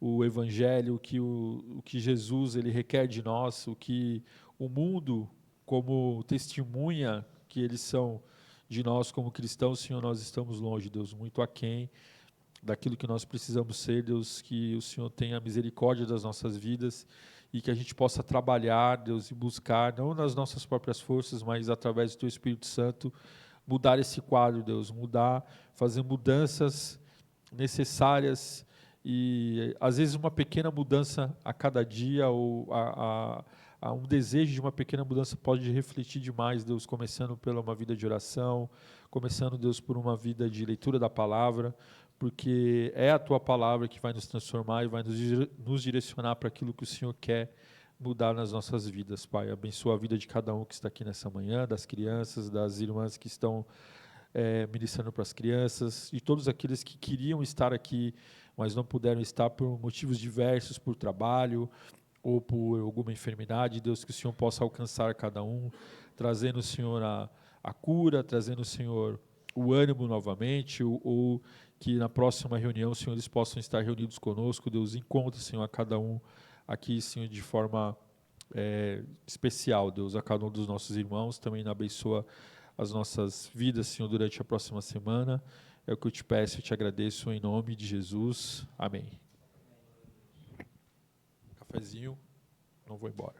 o Evangelho, o que Jesus ele requer de nós, o que o mundo como testemunha que eles são de nós como cristãos, Senhor, nós estamos longe, Deus, muito aquém daquilo que nós precisamos ser, Deus, que o Senhor tenha misericórdia das nossas vidas e que a gente possa trabalhar, Deus, e buscar, não nas nossas próprias forças, mas através do Teu Espírito Santo, mudar esse quadro, Deus, fazer mudanças necessárias e, às vezes, uma pequena mudança a cada dia ou um desejo de uma pequena mudança pode refletir demais, Deus, começando pela uma vida de oração, começando, Deus, por uma vida de leitura da palavra, porque é a Tua palavra que vai nos transformar e vai nos direcionar para aquilo que o Senhor quer mudar nas nossas vidas, Pai. Abençoa a vida de cada um que está aqui nessa manhã, das crianças, das irmãs que estão ministrando para as crianças, e todos aqueles que queriam estar aqui, mas não puderam estar por motivos diversos, por trabalho ou por alguma enfermidade. Deus, que o Senhor possa alcançar cada um, trazendo, Senhor, a cura, trazendo, Senhor, o ânimo novamente, ou que na próxima reunião, Senhor, eles possam estar reunidos conosco. Deus, encontra, Senhor, a cada um aqui, Senhor, de forma especial, Deus, a cada um dos nossos irmãos, também abençoa as nossas vidas, Senhor, durante a próxima semana. É o que eu te peço e te agradeço em nome de Jesus. Amém. Cafezinho, não vou embora.